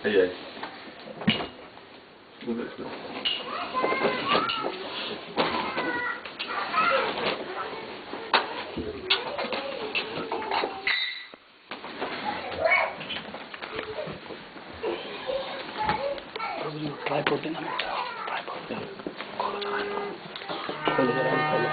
થઈ જાય ट्राइपॉड देना बेटा, ट्राइपॉड खोलो जरा, खोलो।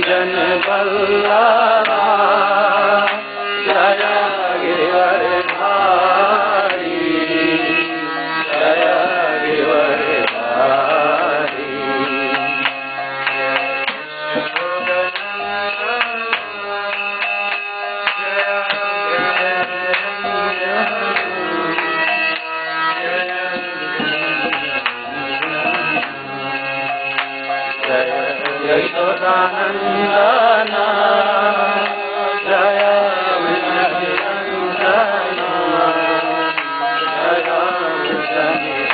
जन बल्लभा जय गिरिवरधारी जय गिरिवरधारी यशोदानंदना जय विजयनंदना जय विजयनंदना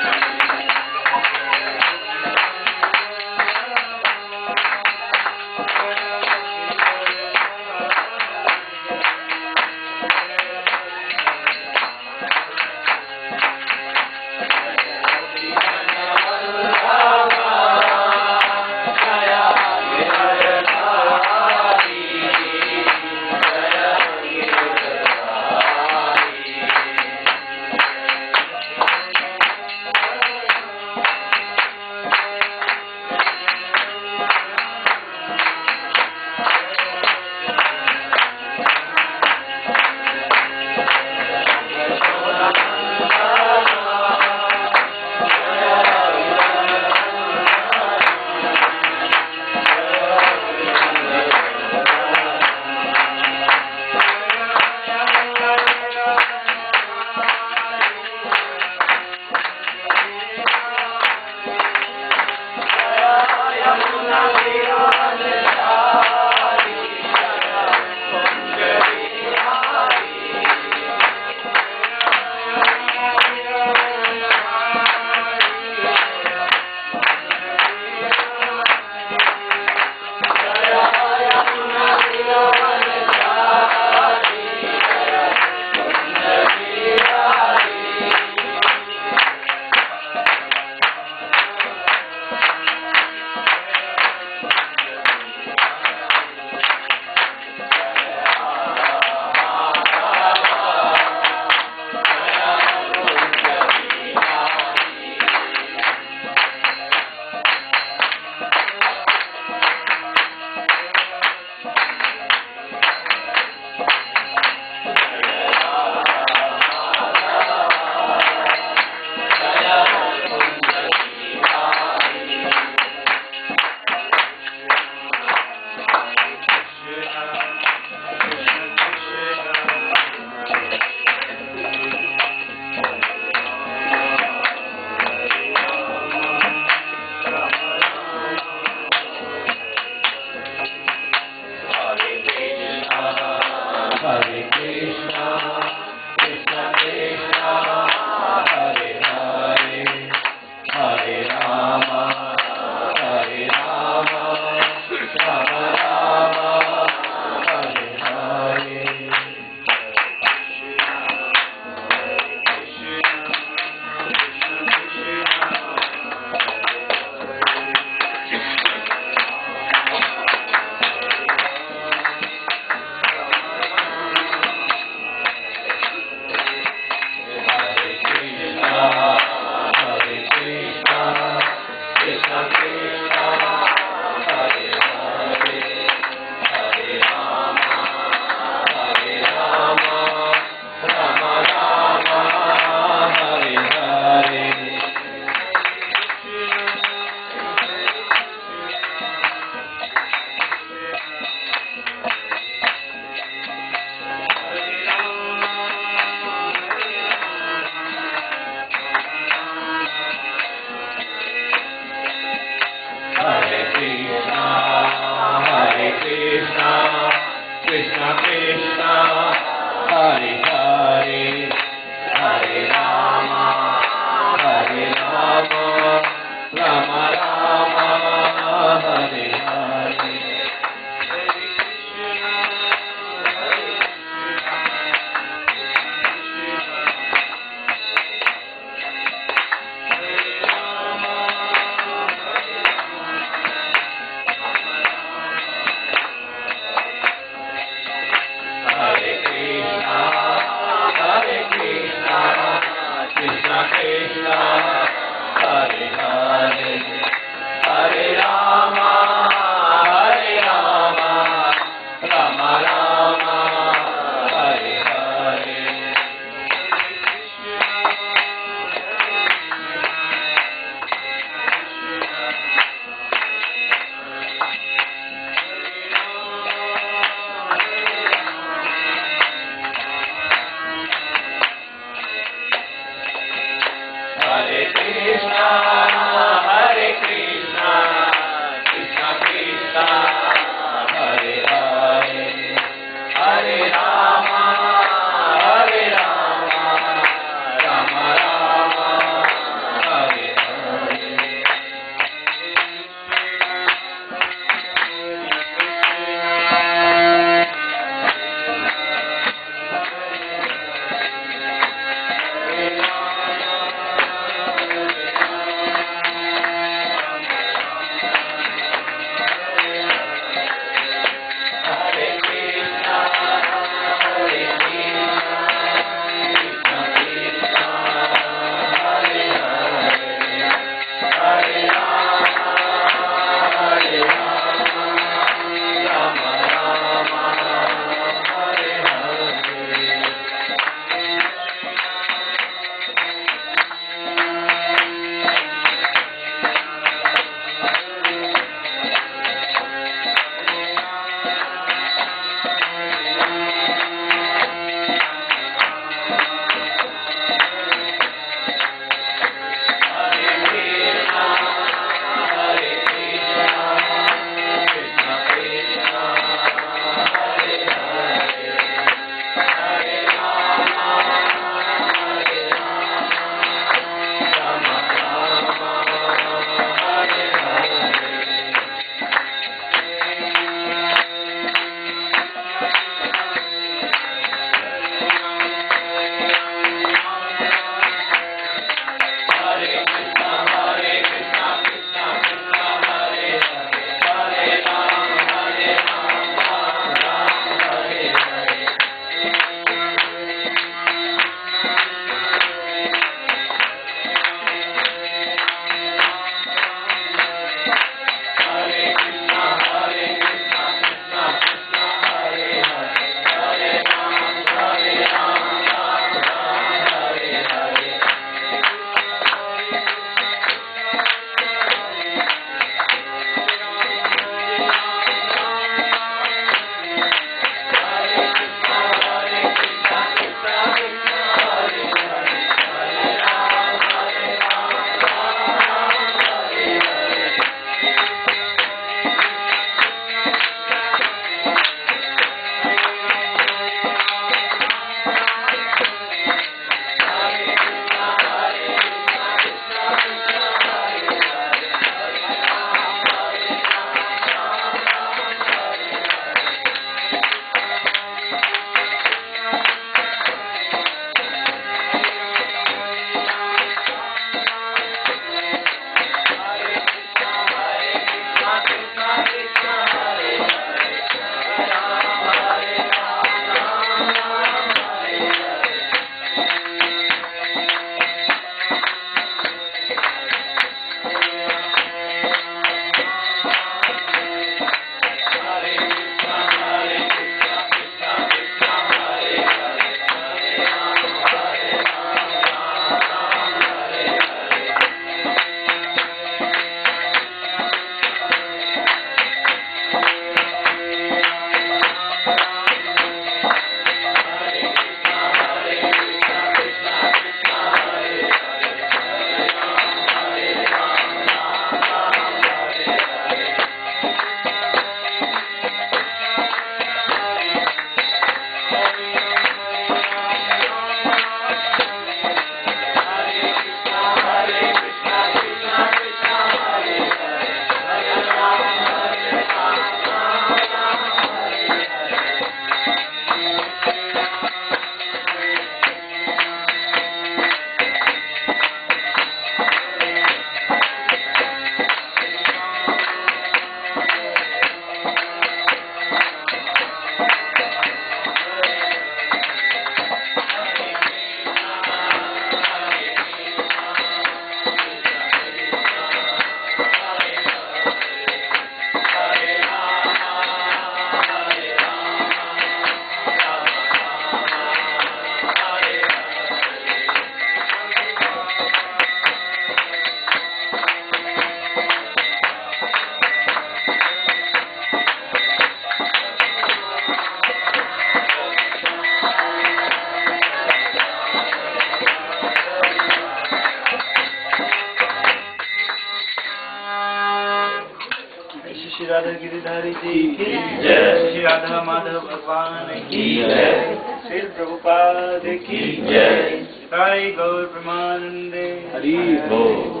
राधा गिरिधारी जी की जय, श्री राधा माधव भगवान की जय, श्री प्रभुपाद की जय, साई गौर प्रेमानंदे हरि बोल।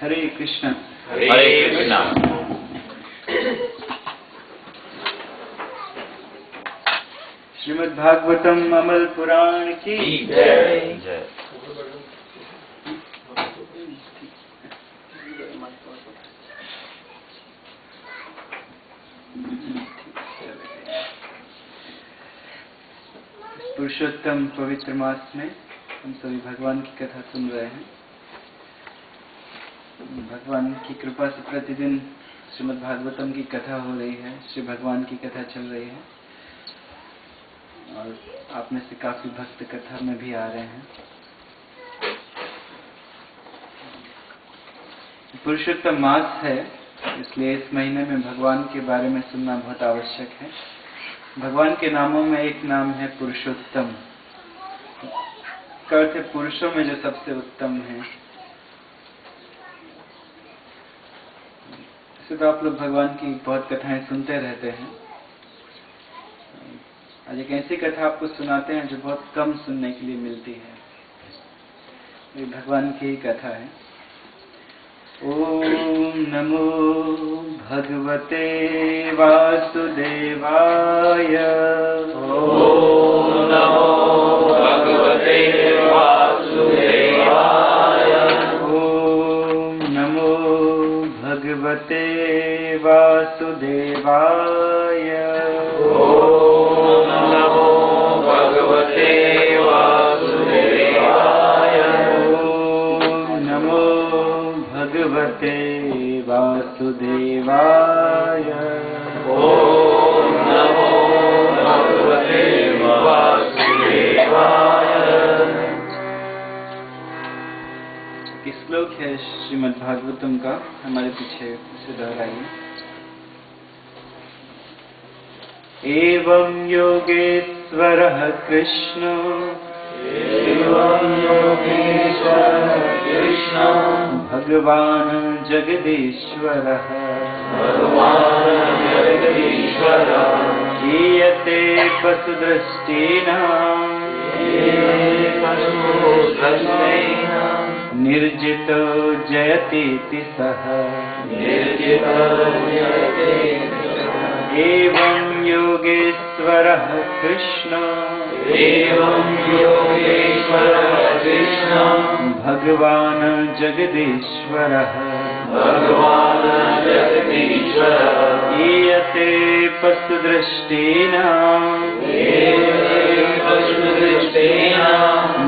हरे कृष्ण। हरे कृष्णा। श्रीमद् भागवतम अमल पुराण की जय जय। पुरुषोत्तम पवित्र मास में हम सभी भगवान की कथा सुन रहे हैं। भगवान की कृपा से प्रतिदिन श्रीमद् भागवतम की कथा हो रही है, श्री भगवान की कथा चल रही है और आप में से काफी भक्त कथा में भी आ रहे हैं। पुरुषोत्तम मास है, इसलिए इस महीने में भगवान के बारे में सुनना बहुत आवश्यक है। भगवान के नामों में एक नाम है पुरुषोत्तम, का अर्थ है पुरुषों में जो सबसे उत्तम है। इसे तो आप लोग भगवान की बहुत कथाएं सुनते रहते हैं। आज एक ऐसी कथा आपको सुनाते हैं जो बहुत कम सुनने के लिए मिलती है। ये भगवान की ही कथा है। ओम नमो भगवते वासुदेवाय। ओम नमो भगवते वासुदेवाय। ओम नमो भगवते वासुदेवाय। ओम नमो भगवते वासुदेवाय। ओम नमो भगवते वासुदेवाय। ओम नमो भगवते वासुदेवाय। एक श्लोक है श्रीमद् भागवतम का, हमारे पीछे उसे दोहराइए। एवं योगेश्वरः कृष्णो, एवं योगेश्वरः कृष्णो, भगवान् जगदीश्वरः, भगवान् जगदीश्वरः, गीयते पशुदृष्टीनां, निर्जितो जयतीति सः। एवं योगेश्वरः कृष्णो, एवं योगेश्वरः कृष्णो, भगवान् जगदीश्वरः, भगवान् जगदीश्वरः, गीयते पशुदृष्टीनां,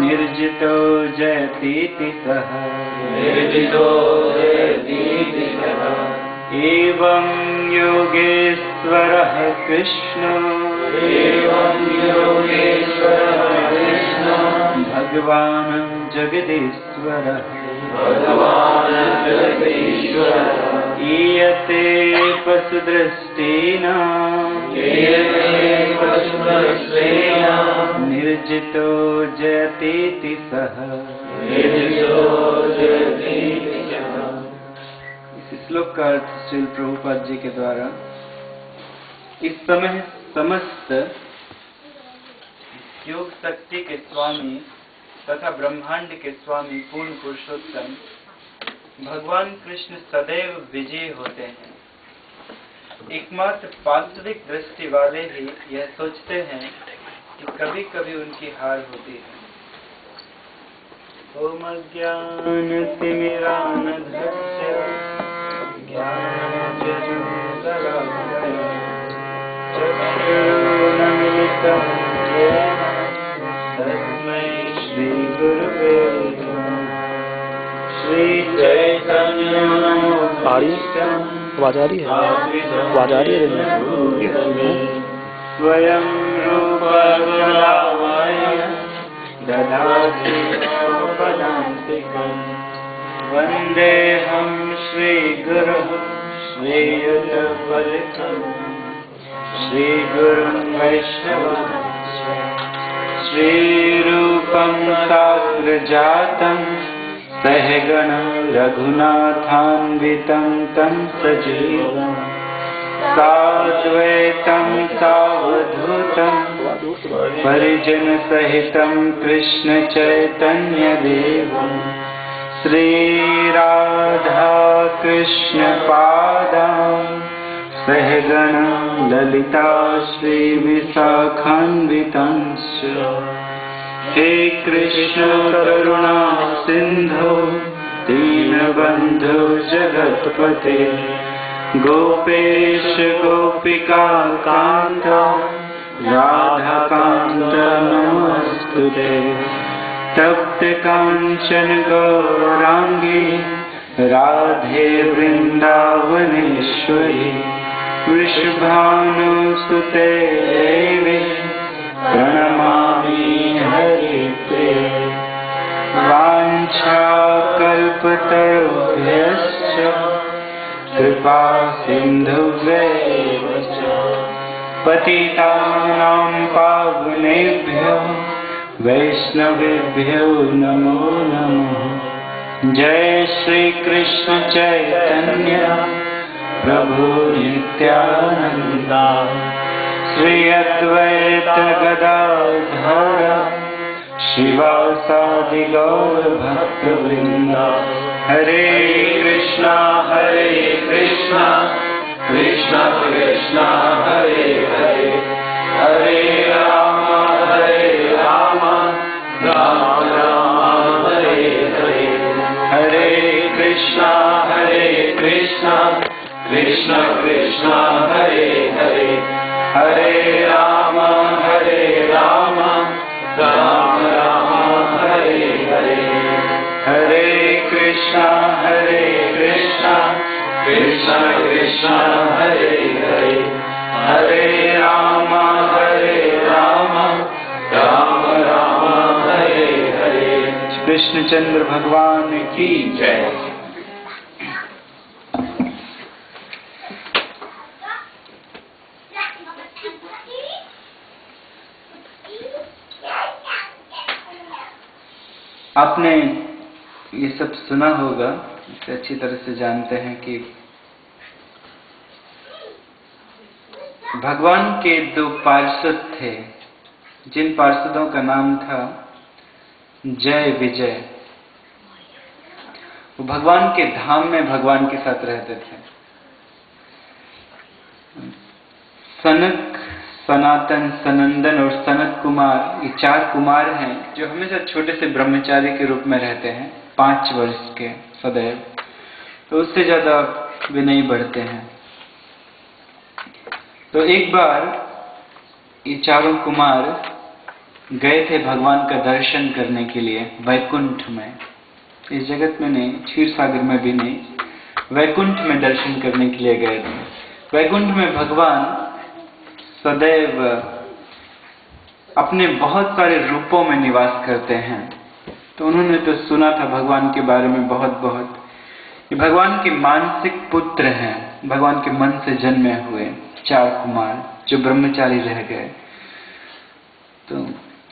निर्जितो जयतीति सः। निर्जितो जयतीति सः। एवं योगेश्वरः कृष्णो, एवं योगेश्वरः कृष्णो, भगवान् जगदीश्वरः, भगवान् जगदीश्वरः, गीयते पशुदृष्टीनां, निर्जितो जयतीति सः। निर्जितो जयतीति सः। इस श्लोक का अर्थ श्रील प्रभुपाद जी के द्वारा, इस समय समस्त योग शक्ति के स्वामी तथा ब्रह्मांड के स्वामी पूर्ण पुरुषोत्तम भगवान कृष्ण सदैव विजयी होते हैं। एकमात्र वास्तविक दृष्टि वाले ही यह सोचते हैं कि कभी कभी उनकी हार होती है। ओम अज्ञानतिमिरान्धस्य ज्ञानञ्जनशलाकया चक्षुरुन्मीलितं येन तस्मै श्रीगुरुवे नमः। श्रीचैतन्यमनोभीष्टं आवाज आ रही है? आवाज आ रही है? स्वयं रूप कलामय ददाति स्वपदान्तिकम् वन्देऽहं श्रीगुरुः श्रीयुतपलितं श्रीगुरुं वैष्णवंश्च श्रीरूपं साग्रजातं सहगणं रघुनाथान्वितं तं सजीवम् साद्वैतं सावधूतं परिजनसहितं कृष्णचैतन्यदेवं श्रीराधाकृष्णपादां सहगणं ललिता श्रीविशाखान्वितांश्च हे कृष्ण करुणा सिन्धो दीनबन्धो जगत्पते गोपेश गोपिका कान्त राधाकान्त नमस्तुते तप्त काञ्चन गौराङ्गी राधे वृन्दावनेश्वरी वृषभानुसुते देवी प्रणमामि हरिप्रिये वाञ्छाकल्पतरुभ्यश्च कृपा सिन्धुभ्यैव च पतितानां पावनेभ्यो वैष्णवेभ्यो नमो नमः। जय श्री कृष्ण चैतन्य प्रभु नित्यानंद श्री अद्वैत गदाधर शिवासादि गौर भक्तवृंद। हरे कृष्णा कृष्णा कृष्णा हरे हरे हरे राम राम हरे हरे हरे कृष्णा कृष्णा कृष्णा हरे हरे हरे राम राम हरे हरे हरे कृष्णा कृष्णा कृष्णा हरे हरे हरे राम राम हरे हरे। कृष्णचंद्र भगवान की जय। आपने ये सब सुना होगा, इसे अच्छी तरह से जानते हैं कि भगवान के दो पार्षद थे, जिन पार्षदों का नाम था जय विजय। वो भगवान के धाम में भगवान के साथ रहते थे। सनक, सनातन, सनंदन और सनत कुमार, ये चार कुमार हैं जो हमेशा छोटे से ब्रह्मचारी के रूप में रहते हैं, 5 वर्ष के सदैव, तो उससे ज्यादा वे नहीं बढ़ते हैं। तो एक बार ये चारों कुमार गए थे भगवान का दर्शन करने के लिए वैकुंठ में। इस जगत में नहीं, क्षीर सागर में भी नहीं, वैकुंठ में दर्शन करने के लिए गए थे। वैकुंठ में भगवान सदैव अपने बहुत सारे रूपों में निवास करते हैं। तो उन्होंने तो सुना था भगवान के बारे में बहुत। ये भगवान के मानसिक पुत्र हैं, भगवान के मन से जन्मे हुए 4 कुमार जो ब्रह्मचारी रह गए। तो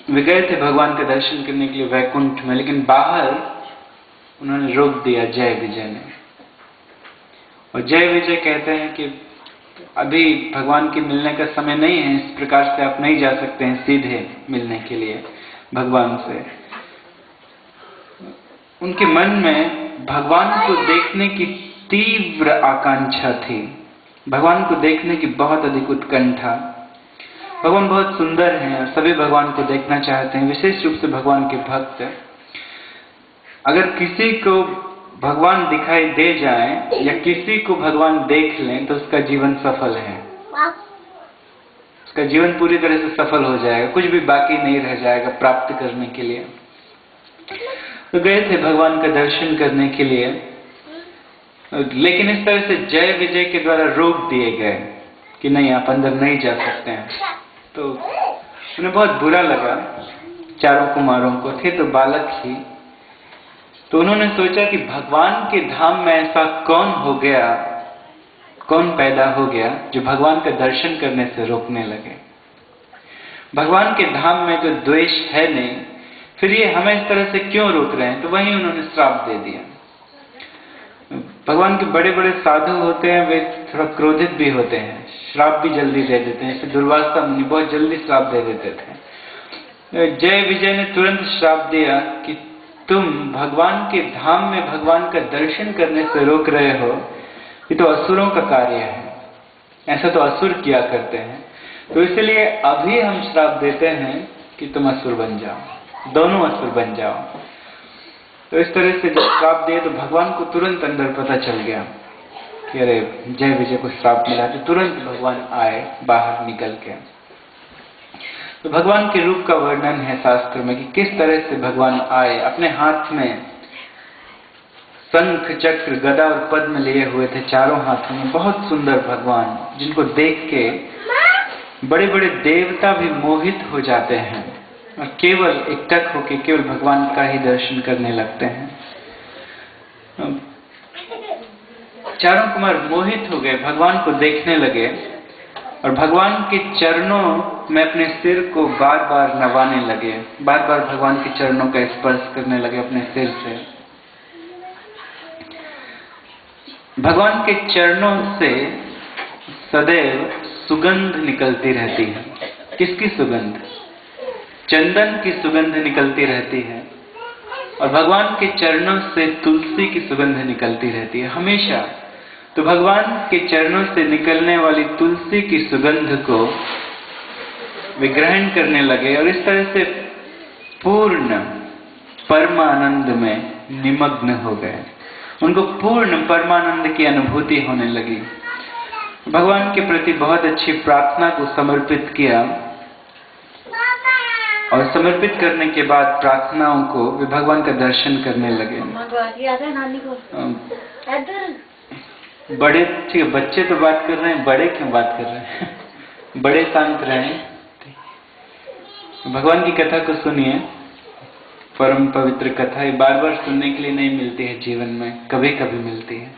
वे गए थे भगवान के दर्शन करने के लिए वैकुंठ में, लेकिन बाहर उन्होंने रोक दिया जय विजय ने। और जय विजय कहते हैं कि अभी भगवान के मिलने का समय नहीं है, इस प्रकार से आप नहीं जा सकते हैं सीधे मिलने के लिए भगवान से। उनके मन में भगवान को देखने की तीव्र आकांक्षा थी, भगवान को देखने की बहुत अधिक उत्कंठा। भगवान बहुत सुंदर हैं और सभी भगवान को देखना चाहते हैं, विशेष रूप से भगवान के भक्त। अगर किसी को भगवान दिखाई दे जाए या किसी को भगवान देख लें तो उसका जीवन सफल है, उसका जीवन पूरी तरह से सफल हो जाएगा, कुछ भी बाकी नहीं रह जाएगा प्राप्त करने के लिए। तो गए थे भगवान का दर्शन करने के लिए, लेकिन इस तरह से जय विजय के द्वारा रोक दिए गए कि नहीं, आप अंदर नहीं जा सकते हैं। तो उन्हें बहुत बुरा लगा, चारों कुमारों को, थे तो बालक ही। तो उन्होंने सोचा कि भगवान के धाम में ऐसा कौन हो गया, कौन पैदा हो गया जो भगवान का दर्शन करने से रोकने लगे। भगवान के धाम में तो द्वेष है नहीं, फिर ये हमें इस तरह से क्यों रोक रहे हैं। तो वहीं उन्होंने श्राप दे दिया। भगवान के बड़े बड़े साधु होते हैं, वे थोड़ा क्रोधित भी होते हैं, श्राप भी जल्दी दे देते हैं। जैसे दुर्वासा मुनि बहुत जल्दी श्राप दे देते थे। जय विजय ने तुरंत श्राप दिया कि तुम भगवान के धाम में भगवान का दर्शन करने से रोक रहे हो, ये तो असुरों का कार्य है, ऐसा तो असुर किया करते हैं। तो इसलिए अभी हम श्राप देते हैं कि तुम असुर बन जाओ, दोनों असुर बन जाओ। तो इस तरह से जब श्राप दिए तो भगवान को तुरंत अंदर पता चल गया कि अरे जय विजय को श्राप मिला। तो तुरंत भगवान आए बाहर निकल के। तो भगवान के रूप का वर्णन है शास्त्र में कि किस तरह से भगवान आए। अपने हाथ में शंख चक्र गदा और पद्म लिए हुए थे, चारों हाथों में। बहुत सुंदर भगवान, जिनको देख के बड़े बड़े देवता भी मोहित हो जाते हैं और केवल एकटक होकर केवल भगवान का ही दर्शन करने लगते हैं। चारों कुमार मोहित हो गए, भगवान को देखने लगे और भगवान के चरणों में अपने सिर को बार बार नवाने लगे, बार बार भगवान के चरणों का स्पर्श करने लगे अपने सिर से। भगवान के चरणों से सदैव सुगंध निकलती रहती है। किसकी सुगंध? चंदन की सुगंध निकलती रहती है। और भगवान के चरणों से तुलसी की सुगंध निकलती रहती है हमेशा। तो भगवान के चरणों से निकलने वाली तुलसी की सुगंध को वे ग्रहण करने लगे और इस तरह से पूर्ण परमानंद में निमग्न हो गए। उनको पूर्ण परमानंद की अनुभूति होने लगी। भगवान के प्रति बहुत अच्छी प्रार्थना को समर्पित किया और समर्पित करने के बाद प्रार्थनाओं को वे भगवान का दर्शन करने लगे। बड़े ठीक है, बच्चे तो बात कर रहे हैं, बड़े क्यों बात कर रहे हैं? बड़े शांत रहें। भगवान की कथा को सुनिए, परम पवित्र कथा है, बार बार सुनने के लिए नहीं मिलती है जीवन में, कभी कभी मिलती है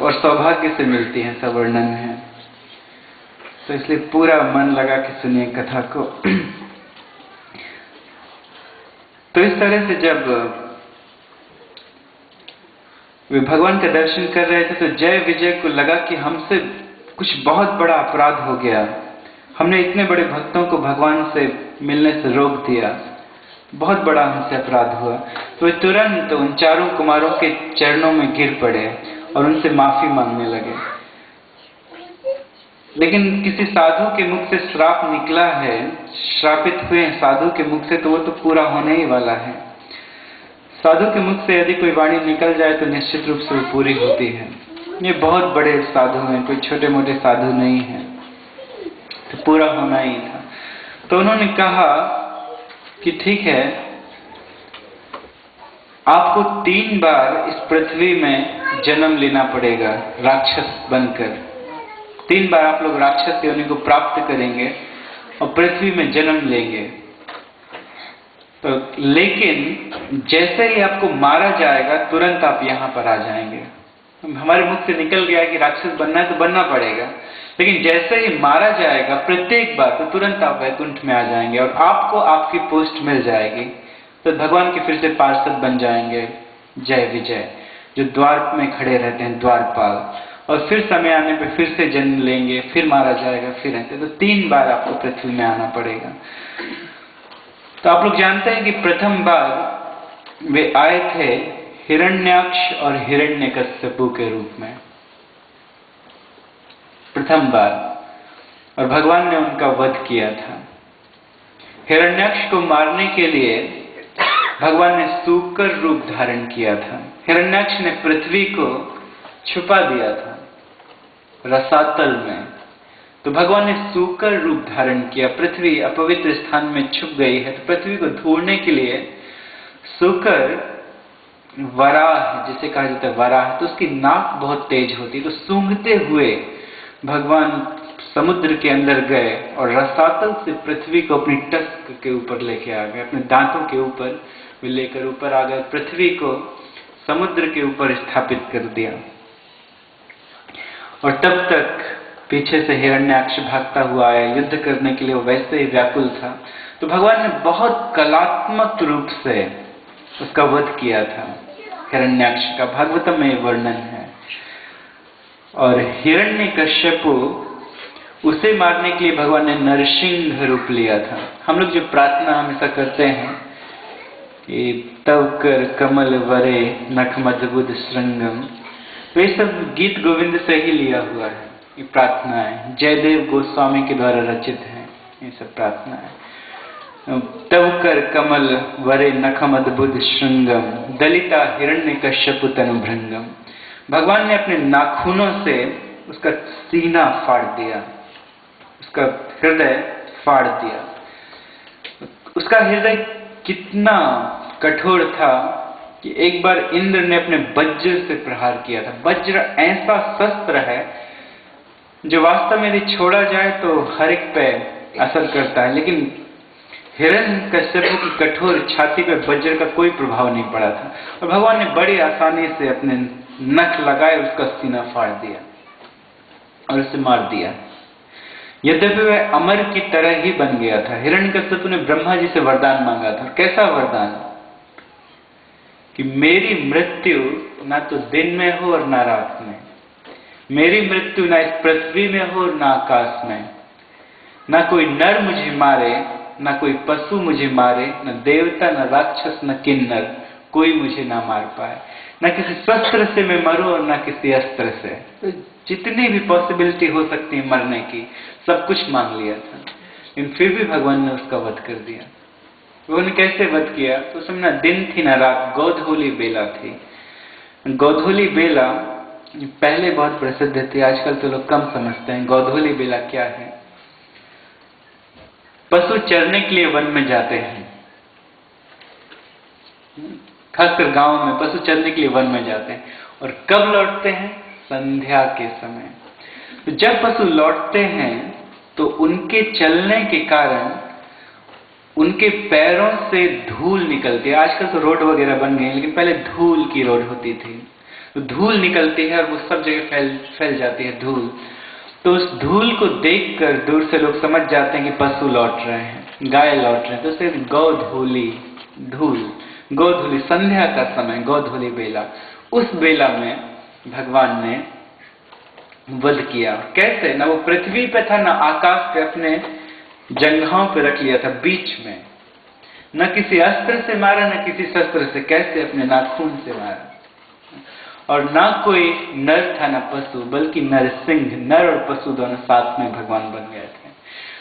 और सौभाग्य से मिलती है, ऐसा वर्णन है। तो इसलिए पूरा मन लगा के सुनिए कथा को। तो इस तरह से जब वे भगवान का दर्शन कर रहे थे तो जय विजय को लगा कि हमसे कुछ बहुत बड़ा अपराध हो गया, हमने इतने बड़े भक्तों को भगवान से मिलने से रोक दिया, बहुत बड़ा हमसे अपराध हुआ। तो वे तुरंत उन चारों कुमारों के चरणों में गिर पड़े और उनसे माफी मांगने लगे। लेकिन किसी साधु के मुख से श्राप निकला है, श्रापित हुए साधु के मुख से, तो वो तो पूरा होने ही वाला है। साधु के मुख से यदि कोई वाणी निकल जाए तो निश्चित रूप से वो पूरी होती है। ये बहुत बड़े साधु हैं, कोई छोटे मोटे साधु नहीं है, तो पूरा होना ही था। तो उन्होंने कहा कि ठीक है, आपको 3 बार इस पृथ्वी में जन्म लेना पड़ेगा राक्षस बनकर। 3 बार आप लोग राक्षस योनि को प्राप्त करेंगे और पृथ्वी में जन्म लेंगे। तो लेकिन जैसे ही आपको मारा जाएगा तुरंत आप यहाँ पर आ जाएंगे। हमारे मुख से निकल गया कि राक्षस बनना है तो बनना पड़ेगा, लेकिन जैसे ही मारा जाएगा प्रत्येक बार तो तुरंत आप वैकुंठ में आ जाएंगे और आपको आपकी पोस्ट मिल जाएगी। तो भगवान के फिर से पार्षद बन जाएंगे जय विजय, जो द्वार में खड़े रहते हैं, द्वारपाल। और फिर समय आने पे फिर से जन्म लेंगे, फिर मारा जाएगा, फिर रहते। तो 3 बार आपको पृथ्वी में आना पड़ेगा। तो आप लोग जानते हैं कि प्रथम बार वे आए थे हिरण्याक्ष और हिरण्यकश्यपु के रूप में, प्रथम बार, और भगवान ने उनका वध किया था। हिरण्याक्ष को मारने के लिए भगवान ने सूकर रूप धारण किया था। हिरण्याक्ष ने पृथ्वी को छुपा दिया था रसातल में, तो भगवान ने सूकर रूप धारण किया। पृथ्वी अपवित्र स्थान में छुप गई है, तो पृथ्वी को ढूंढने के लिए सूकर, वराह जिसे कहा जाता है वराह, तो उसकी नाक बहुत तेज होती है, तो सूंघते हुए भगवान समुद्र के अंदर गए और रसातल से पृथ्वी को अपनी टस्क के ऊपर लेके आ गए, अपने दांतों के ऊपर वे लेकर ऊपर आ गए, पृथ्वी को समुद्र के ऊपर स्थापित कर दिया। और तब तक पीछे से हिरण्याक्ष भागता हुआ आया, युद्ध करने के लिए वो वैसे ही व्याकुल था। तो भगवान ने बहुत कलात्मक रूप से उसका वध किया था। हिरण्याक्ष का भागवतम में वर्णन है। और हिरण्यकश्यप उसे मारने के लिए भगवान ने नरसिंह रूप लिया था। हम लोग जो प्रार्थना हमेशा करते हैं कि तव कर कमल वरे नख मधुबुध श्रृंगम, तो ये सब गीत गोविंद से ही लिया हुआ है। ये प्रार्थना है, जयदेव गोस्वामी के द्वारा रचित है ये सब प्रार्थना है। तव कर कमल वरे नखम अद्भुत श्रृंगम, दलिता हिरण्यकश्यप तनु भृंगम। भगवान ने अपने नाखूनों से उसका सीना फाड़ दिया, उसका हृदय फाड़ दिया। उसका हृदय कितना कठोर था कि एक बार इंद्र ने अपने वज्र से प्रहार किया था। वज्र ऐसा शस्त्र है जो वास्तव में यदि छोड़ा जाए तो हर एक पे असर करता है, लेकिन हिरण्यकश्यप की कठोर छाती पर वज्र का कोई प्रभाव नहीं पड़ा था। और भगवान ने बड़ी आसानी से अपने नख लगाए उसका सीना फाड़ दिया और उसे मार दिया। यद्यपि वह अमर की तरह ही बन गया था। हिरण्यकश्यप ने ब्रह्मा जी से वरदान मांगा था। कैसा वरदान? कि मेरी मृत्यु ना तो दिन में हो और ना रात में, मेरी मृत्यु ना इस पृथ्वी में हो और ना आकाश में, ना कोई नर मुझे मारे, ना कोई पशु मुझे मारे, न देवता, न राक्षस, न किन्नर, कोई मुझे ना मार पाए। न किसी शस्त्र से मैं मरूं और न किसी अस्त्र से। तो जितनी भी पॉसिबिलिटी हो सकती है मरने की, सब कुछ मांग लिया था, लेकिन फिर भी भगवान ने उसका वध कर दिया। उन्होंने कैसे वध किया? तो उसमें ना दिन थी ना रात, गोधूली बेला थी। गोधूली बेला पहले बहुत प्रसिद्ध थी, आजकल तो लोग कम समझते हैं। गोधूली बेला क्या है? पशु चरने के लिए वन में जाते हैं, खासकर गांव में पशु चरने के लिए वन में जाते हैं। और कब लौटते हैं? संध्या के समय। तो जब पशु लौटते हैं तो उनके चलने के कारण उनके पैरों से धूल निकलती है। आजकल तो रोड वगैरह बन गए, लेकिन पहले धूल की रोड होती थी। तो धूल निकलती है और वो सब जगह फैल जाती है धूल। तो उस धूल को देखकर दूर से लोग समझ जाते हैं कि पशु लौट रहे हैं, गाय लौट रहे हैं। तो उसे गोधूली, धूल, गोधूली, संध्या का समय, गोधूली बेला। उस बेला में भगवान ने वध किया। कैसे? ना वो पृथ्वी पे था, ना आकाश पे, अपने जंघाओं पे रख लिया था बीच में। न किसी अस्त्र से मारा, न किसी शस्त्र से। कैसे? अपने नाखून से मारा। और ना कोई नर था ना पशु, बल्कि नरसिंह, नर और पशु दोनों साथ में भगवान बन गए थे।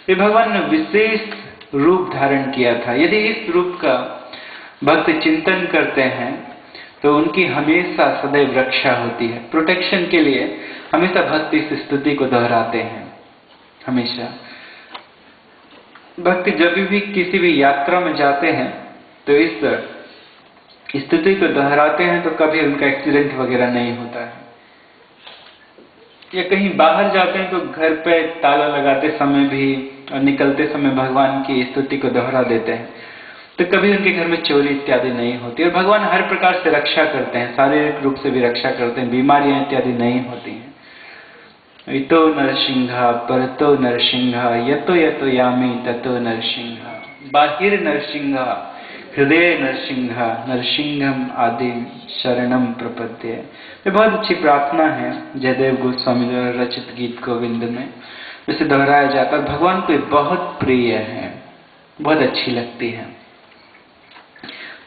तो भगवान ने विशेष रूप धारण किया था। यदि इस रूप का भक्त चिंतन करते हैं तो उनकी हमेशा सदैव रक्षा होती है। प्रोटेक्शन के लिए हमेशा भक्त इस स्तुति को दोहराते हैं। हमेशा भक्त जब भी किसी भी यात्रा में जाते हैं तो इस स्तुति को दोहराते हैं, तो कभी उनका एक्सीडेंट वगैरह नहीं होता है। या कहीं बाहर जाते हैं तो घर पे ताला लगाते समय भी और निकलते समय भगवान की स्तुति को दोहरा देते हैं, तो कभी उनके घर में चोरी इत्यादि नहीं होती। और भगवान हर प्रकार से रक्षा करते हैं, शारीरिक रूप से भी रक्षा करते हैं, बीमारियां इत्यादि नहीं होती हैं। इतो नरसिंहा परतो नरसिंहा यतो यतो यामी ततो नरसिंहा, बाहिर नरसिंहा हृदय नरसिंहा नरसिंहम आदि शरणम प्रपद्ये। ये बहुत अच्छी प्रार्थना है जयदेव गोस्वामी द्वारा रचित गीत गोविंद में, इसे दोहराया जाता है। भगवान को बहुत प्रिय है, बहुत अच्छी लगती है,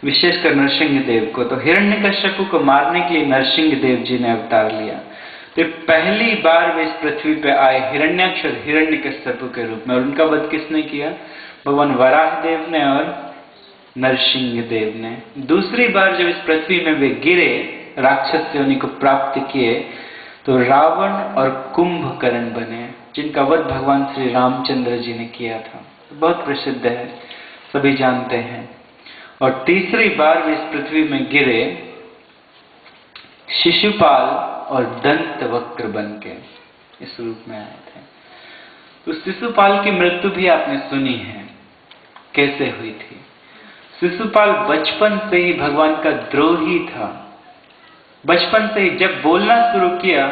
विशेषकर नरसिंह देव को। तो हिरण्यकश्यप को मारने के लिए नरसिंह देव जी ने अवतार लिया। तो पहली बार वे इस पृथ्वी पे आए हिरण्याक्ष और हिरण्यकश्यप के रूप में। और उनका वध किसने किया? भगवान वराह देव ने और नरसिंह देव ने। दूसरी बार जब इस पृथ्वी में वे गिरे, राक्षस योनि को प्राप्त किए, तो रावण और कुंभकर्ण बने, जिनका वध भगवान श्री रामचंद्र जी ने किया था। तो बहुत प्रसिद्ध है, सभी जानते हैं। और तीसरी बार वे इस पृथ्वी में गिरे शिशुपाल और दंत वक्र बन के इस रूप में आए थे। तो शिशुपाल की मृत्यु भी आपने सुनी है, कैसे हुई थी। शिशुपाल बचपन से ही भगवान का द्रोही था। बचपन से ही जब बोलना शुरू किया,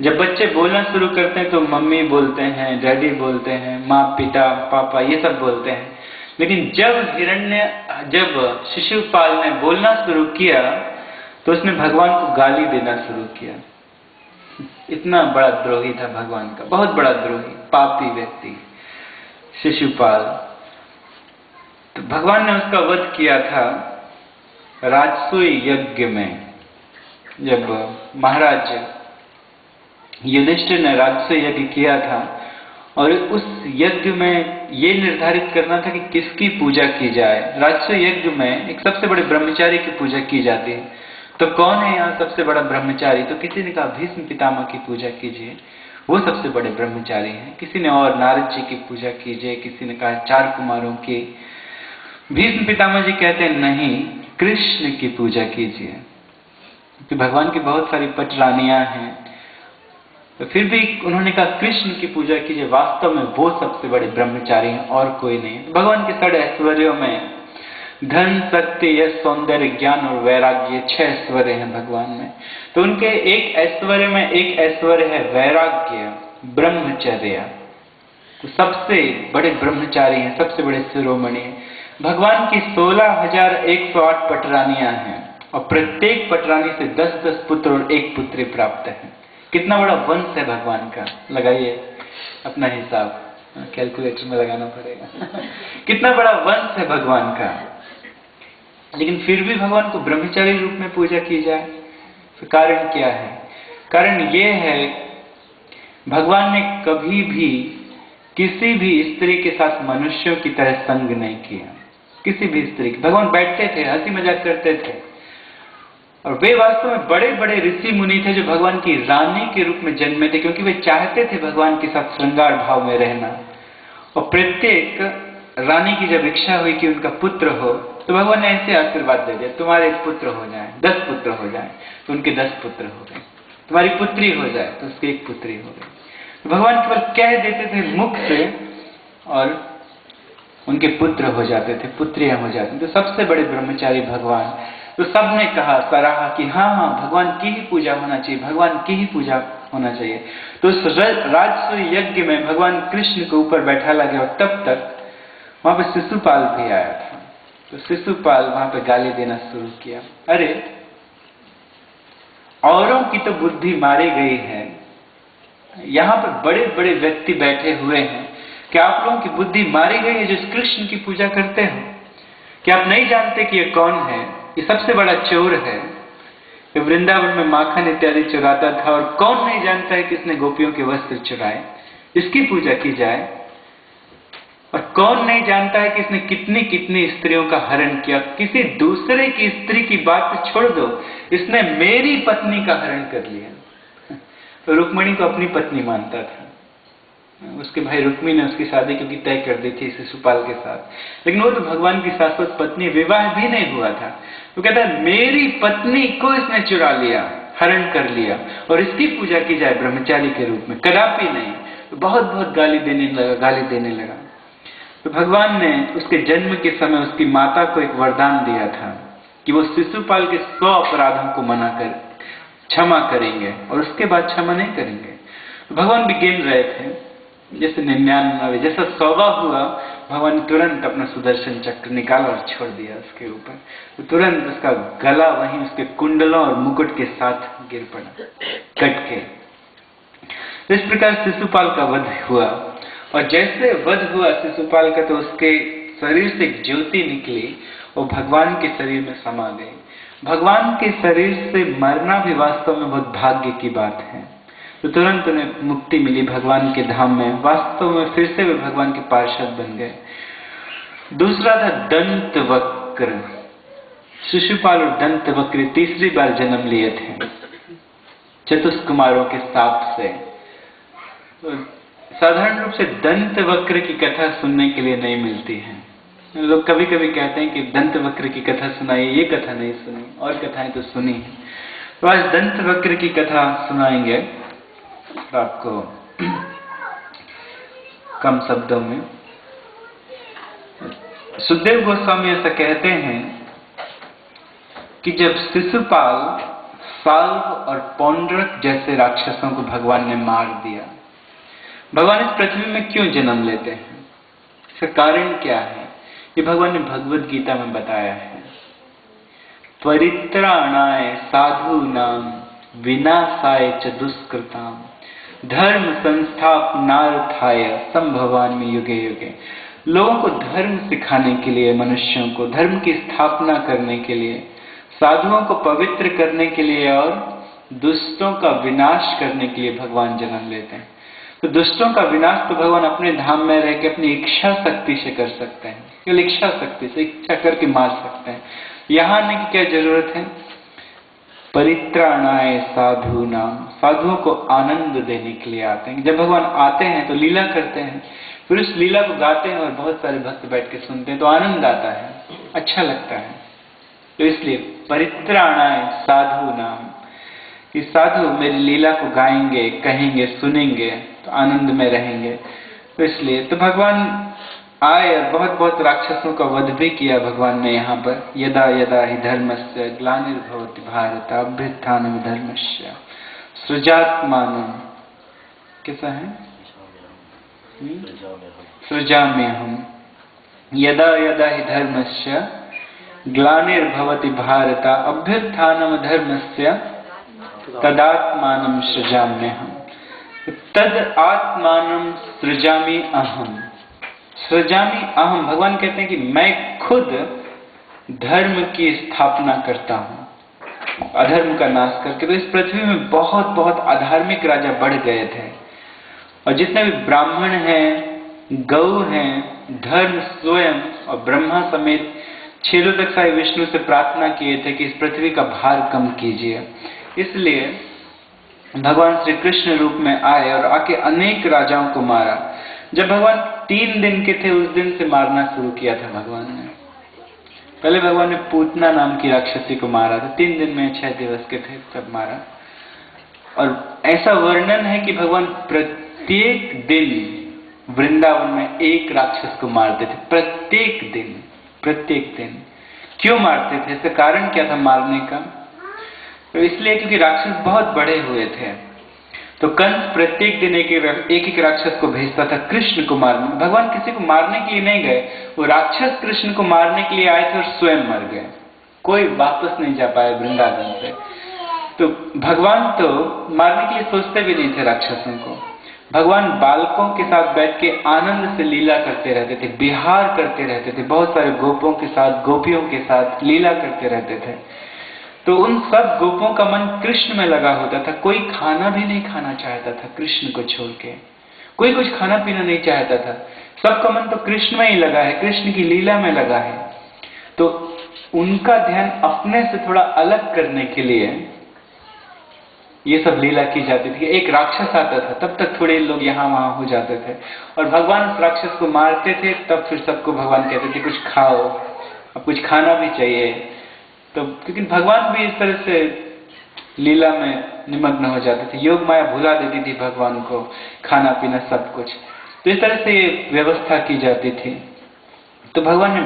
जब बच्चे बोलना शुरू करते हैं तो मम्मी बोलते हैं, डैडी बोलते हैं, माँ पिता पापा ये सब बोलते हैं। लेकिन जब शिशुपाल ने बोलना शुरू किया तो उसने भगवान को गाली देना शुरू किया। इतना बड़ा द्रोही था भगवान का, बहुत बड़ा द्रोही, पापी व्यक्ति शिशुपाल। तो भगवान ने उसका वध किया था राजसूय यज्ञ में। जब महाराज युधिष्ठिर ने राजसूय यज्ञ किया था और उस यज्ञ में ये निर्धारित करना था कि किसकी पूजा की जाए। राजसूय यज्ञ में एक सबसे बड़े ब्रह्मचारी की पूजा की जाती है। तो कौन है यहाँ सबसे बड़ा ब्रह्मचारी? तो किसी ने कहा भीष्म पितामह की पूजा कीजिए, वो सबसे बड़े ब्रह्मचारी हैं। किसी ने और नारद जी की पूजा कीजिए, किसी ने कहा 4 कुमारों की। भीष्म पितामह जी कहते हैं नहीं, कृष्ण की पूजा कीजिए, क्योंकि भगवान की बहुत सारी पटरानियां हैं। तो फिर भी उन्होंने कहा कृष्ण की पूजा कीजिए, वास्तव में वो सबसे बड़े ब्रह्मचारी हैं और कोई नहीं। भगवान के 6 ऐश्वर्यों में धन, शक्ति, यश, सौंदर्य, ज्ञान और वैराग्य, 6 ऐश्वर्य हैं भगवान में। तो उनके एक ऐश्वर्य में एक ऐश्वर्य है वैराग्य, ब्रह्मचर्य। तो सबसे बड़े ब्रह्मचारी हैं, सबसे बड़े शिरोमणि हैं। भगवान की 16,108 पटरानियां हैं और प्रत्येक पटरानी से 10-10 पुत्र और 1 पुत्री प्राप्त है। कितना बड़ा वंश है भगवान का, लगाइए अपना हिसाब, कैलकुलेटर में लगाना पड़ेगा। कितना बड़ा वंश है भगवान का, लेकिन फिर भी भगवान को ब्रह्मचारी रूप में पूजा की जाए। तो कारण क्या है? कारण ये है, भगवान ने कभी भी किसी भी स्त्री के साथ मनुष्यों की तरह संग नहीं किया। किसी भी स्त्री की, भगवान बैठते थे, हंसी मजाक करते थे। और वे वास्तव में बड़े बड़े ऋषि मुनि थे जो भगवान की रानी के रूप में जन्मे थे, क्योंकि वे चाहते थे भगवान के साथ श्रृंगार भाव में रहना। और प्रत्येक रानी की जब इच्छा हुई कि उनका पुत्र हो, तो भगवान ने ऐसे आशीर्वाद दे दिया, तुम्हारे पुत्र हो जाए, 10 पुत्र हो जाए, तो उनके 10 पुत्र हो गए। तुम्हारी पुत्री हो जाए तो उसकी 1 पुत्री हो गई। तो भगवान केवल कह देते थे मुख से और उनके पुत्र हो जाते थे, पुत्रियां हो जाती। तो सबसे बड़े ब्रह्मचारी भगवान। तो सबने कहा, सराहा कि हाँ, भगवान की ही पूजा होना चाहिए, भगवान की ही पूजा होना चाहिए। तो उस राजसूय यज्ञ में भगवान कृष्ण को ऊपर बैठाला गया और तब तक वहां पे शिशुपाल भी आया था। तो शिशुपाल वहां पे गाली देना शुरू किया, अरे औरों की तो बुद्धि मारी गई है, यहाँ पर बड़े बड़े व्यक्ति बैठे हुए हैं, क्या आप लोगों की बुद्धि मारी गई है जो कृष्ण की पूजा करते हो? क्या आप नहीं जानते कि ये कौन है? ये सबसे बड़ा चोर है, ये वृंदावन में माखन इत्यादि चुराता था। और कौन नहीं जानता है कि इसने गोपियों के वस्त्र चुराए, इसकी पूजा की जाए। और कौन नहीं जानता है कि इसने कितनी कितनी स्त्रियों का हरण किया। किसी दूसरे की स्त्री की बात छोड़ दो, इसने मेरी पत्नी का हरण कर लिया। तो रुक्मिणी को अपनी पत्नी मानता था। उसके भाई रुक्मी ने उसकी शादी क्योंकि तय कर दी थी शिशुपाल के साथ, लेकिन वो तो भगवान की शाश्वत पत्नी, विवाह भी नहीं हुआ था। वो कहता है मेरी पत्नी को इसने चुरा लिया, हरण कर लिया, और इसकी पूजा की जाए ब्रह्मचारी के रूप में, कदापि नहीं। तो बहुत बहुत गाली देने लगा। तो भगवान ने उसके जन्म के समय उसकी माता को एक वरदान दिया था कि वो शिशुपाल के 100 अपराधों को मनाकर क्षमा करेंगे और उसके बाद क्षमा नहीं करेंगे। तो भगवान भी गिन रहे थे, जैसे 99, जैसा 100वां हुआ, भगवान ने तुरंत अपना सुदर्शन चक्र निकाला और छोड़ दिया उसके ऊपर। तो तुरंत उसका गला वहीं उसके कुंडलों और मुकुट के साथ गिर पड़ा, कट के। तो इस प्रकार शिशुपाल का वध हुआ। और जैसे वध हुआ शिशुपाल का, तो उसके शरीर से एक ज्योति निकली और भगवान के शरीर में समा गई। भगवान के शरीर से मरना भी वास्तव में बहुत भाग्य की बात है। तो तुरंत उन्हें मुक्ति मिली भगवान के धाम में। वास्तव में फिर से वे भगवान के पार्षद बन गए। दूसरा था दंतवक्र। शिशुपाल और दंतवक्र तीसरी बार जन्म लिए थे चतुष्कुमारों के शाप से। तो साधारण रूप से दंतवक्र की कथा सुनने के लिए नहीं मिलती है। लोग कभी कभी कहते हैं कि दंतवक्र की कथा सुनाइए, ये कथा नहीं सुनी, और कथाएं तो सुनी है। तो आज दंतवक्र की कथा सुनाएंगे आपको कम शब्दों में। सुखदेव गोस्वामी ऐसा कहते हैं कि जब शिशुपाल, साल्व और पौंड्रक जैसे राक्षसों को भगवान ने मार दिया, भगवान इस पृथ्वी में क्यों जन्म लेते हैं, इसका कारण क्या है, ये भगवान ने भगवद गीता में बताया है। त्वरित्राणाय साधूनाम विनाशाय च दुष्कृताम धर्म संस्थापनार्थाय संभवामि युगे युगे। लोगों को धर्म सिखाने के लिए, मनुष्यों को धर्म की स्थापना करने के लिए, साधुओं को पवित्र करने के लिए और दुष्टों का विनाश करने के लिए भगवान जन्म लेते हैं। तो दुष्टों का विनाश तो भगवान अपने धाम में रह के अपनी इच्छा शक्ति से कर सकते हैं, केवल इच्छा शक्ति से, इच्छा करके मार सकते हैं। यहाँ आने की क्या जरूरत है? परित्राणाय साधु नाम, साधुओं को आनंद देने के लिए आते हैं। जब भगवान आते हैं तो लीला करते हैं, फिर उस लीला को गाते हैं और बहुत सारे भक्त बैठ के सुनते हैं, तो आनंद आता है, अच्छा लगता है। तो इसलिए परित्राणाय साधु नाम, कि साधु मेरी लीला को गाएंगे, कहेंगे, सुनेंगे तो आनंद में रहेंगे। तो इसलिए तो भगवान आए और बहुत बहुत राक्षसों का वध भी किया भगवान ने यहाँ पर। यदा यदा हि धर्मस्य ग्लानिर्भवति भारत अभ्युत्थानं धर्मस्य सृजात्मानं, कैसा है, सृजाम्यहम्। यदा यदा हि धर्मस्य ग्लानिर्भवति भारत अभ्युत्थानं धर्मस्य तदात्मानं सृजाम्यहम्। तद आत्मानं सृजामि अहम्। सृजामि अहम, भगवान कहते हैं कि मैं खुद धर्म की स्थापना करता हूं, अधर्म का नाश करके। तो इस पृथ्वी में बहुत बहुत अधार्मिक राजा बढ़ गए थे, और जितने भी ब्राह्मण हैं, गौ हैं, धर्म स्वयं और ब्रह्मा समेत 6 लोग तक साई विष्णु से प्रार्थना किए थे कि इस पृथ्वी का भार कम कीजिए। इसलिए भगवान श्री कृष्ण रूप में आए और आके अनेक राजाओं को मारा। जब भगवान 3 दिन के थे उस दिन से मारना शुरू किया था भगवान ने। पहले भगवान ने पूतना नाम की राक्षसी को मारा था, 3 दिन में, 6 दिवस के थे तब मारा। और ऐसा वर्णन है कि भगवान प्रत्येक दिन वृंदावन में एक राक्षस को मारते थे, प्रत्येक दिन। क्यों मारते थे, इसका कारण क्या था मारने का? तो इसलिए क्योंकि राक्षस बहुत बड़े हुए थे। तो कंस प्रत्येक दिन एक राक्षस को भेजता था कृष्ण को मारने। भगवान किसी को मारने के लिए नहीं गए, वो राक्षस कृष्ण को मारने के लिए आए थे और स्वयं मर गए, कोई वापस नहीं जा पाया वृंदावन से। तो भगवान तो मारने के लिए सोचते भी नहीं थे राक्षसों को। भगवान बालकों के साथ बैठ के आनंद से लीला करते रहते थे, विहार करते रहते थे, बहुत सारे गोपों के साथ, गोपियों के साथ लीला करते रहते थे। तो उन सब गोपों का मन कृष्ण में लगा होता था, कोई खाना भी नहीं खाना चाहता था कृष्ण को छोड़ के, कोई कुछ खाना पीना नहीं चाहता था, सबका मन तो कृष्ण में ही लगा है, कृष्ण की लीला में लगा है। तो उनका ध्यान अपने से थोड़ा अलग करने के लिए ये सब लीला की जाती थी। एक राक्षस आता था तब तक थोड़े लोग यहाँ वहां हो जाते थे, और भगवान उस राक्षस को मारते थे, तब फिर सबको भगवान कहते थे कुछ खाओ, अब कुछ खाना भी चाहिए। तो क्योंकि भगवान भी इस तरह से लीला में निमग्न हो जाते थे, योग माया भुला देती थी भगवान को, खाना पीना सब कुछ। तो इस तरह से व्यवस्था की जाती थी। तो भगवान ने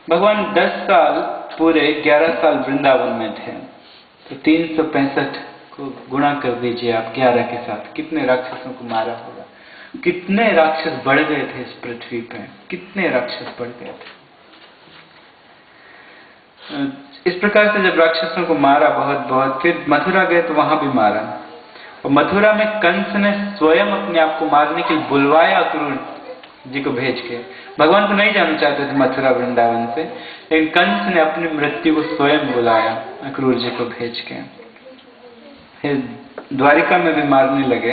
भगवान 10 साल पूरे 11 साल वृंदावन में थे। तो 365 को गुणा कर दीजिए आप 11 के साथ, कितने राक्षसों को मारा होगा, कितने राक्षस बढ़ गए थे इस पृथ्वी पे, कितने राक्षस बढ़ गए थे। इस प्रकार से जब राक्षसों को मारा बहुत, फिर मथुरा गए तो वहां भी मारा। और मथुरा में कंस ने स्वयं अपने आप को मारने के लिए बुलवाया अक्रूर जी को भेज के। भगवान को नहीं जाना चाहते थे मथुरा वृंदावन से, लेकिन कंस ने अपनी मृत्यु को स्वयं बुलाया अक्रूर जी को भेज के। फिर द्वारिका में भी मारने लगे।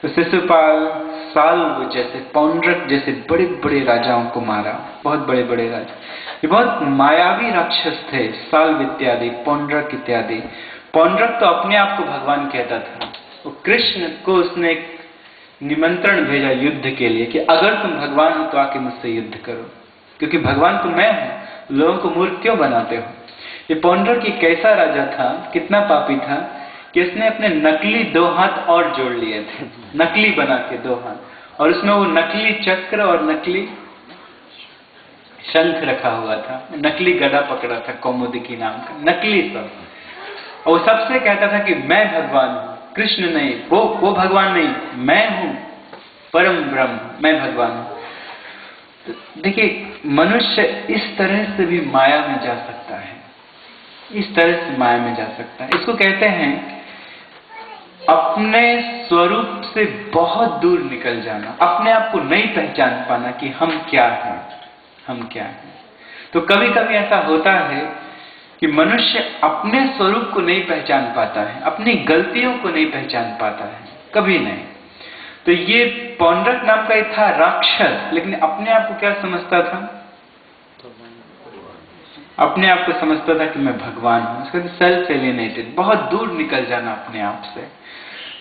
तो शिशुपाल, साल्व जैसे, पौंड्रक जैसे बड़े बड़े राजाओं को मारा, बहुत बड़े बड़े राजा। ये बहुत मायावी राक्षस थे, साल्व इत्यादि, पौंड्रक इत्यादि। पौंड्रक तो अपने आप को भगवान कहता था। वो कृष्ण को उसने एक निमंत्रण भेजा युद्ध के लिए कि अगर तुम भगवान हो तो आके मुझसे युद्ध करो, क्योंकि भगवान तो मैं हूं, लोगों को मूर्ख क्यों बनाते हो। ये पौंड्रक एक कैसा राजा था, कितना पापी था कि उसने अपने नकली 2 हाथ और जोड़ लिए थे, नकली बना के 2 हाथ, और उसमें वो नकली चक्र और नकली शंख रखा हुआ था, नकली गदा पकड़ा था कौमुदकी नाम का, नकली सब। और वो सबसे कहता था कि मैं भगवान हूँ, कृष्ण नहीं, वो भगवान नहीं, मैं हूँ परम ब्रह्म, मैं भगवान हूँ। तो देखिए, मनुष्य इस तरह से भी माया में जा सकता है, इस तरह से माया में जा सकता है। इसको कहते हैं अपने स्वरूप से बहुत दूर निकल जाना, अपने आप को नहीं पहचान पाना कि हम क्या हैं, हम क्या हैं। तो कभी कभी ऐसा होता है कि मनुष्य अपने स्वरूप को नहीं पहचान पाता है, अपनी गलतियों को नहीं पहचान पाता है, कभी नहीं। तो ये पौंड्रक नाम का एक था राक्षस, लेकिन अपने आप को क्या समझता था? अपने आप को समझता था कि मैं भगवान हूं। उसका सेल्फ एलिएनेटेड, बहुत दूर निकल जाना अपने आप से,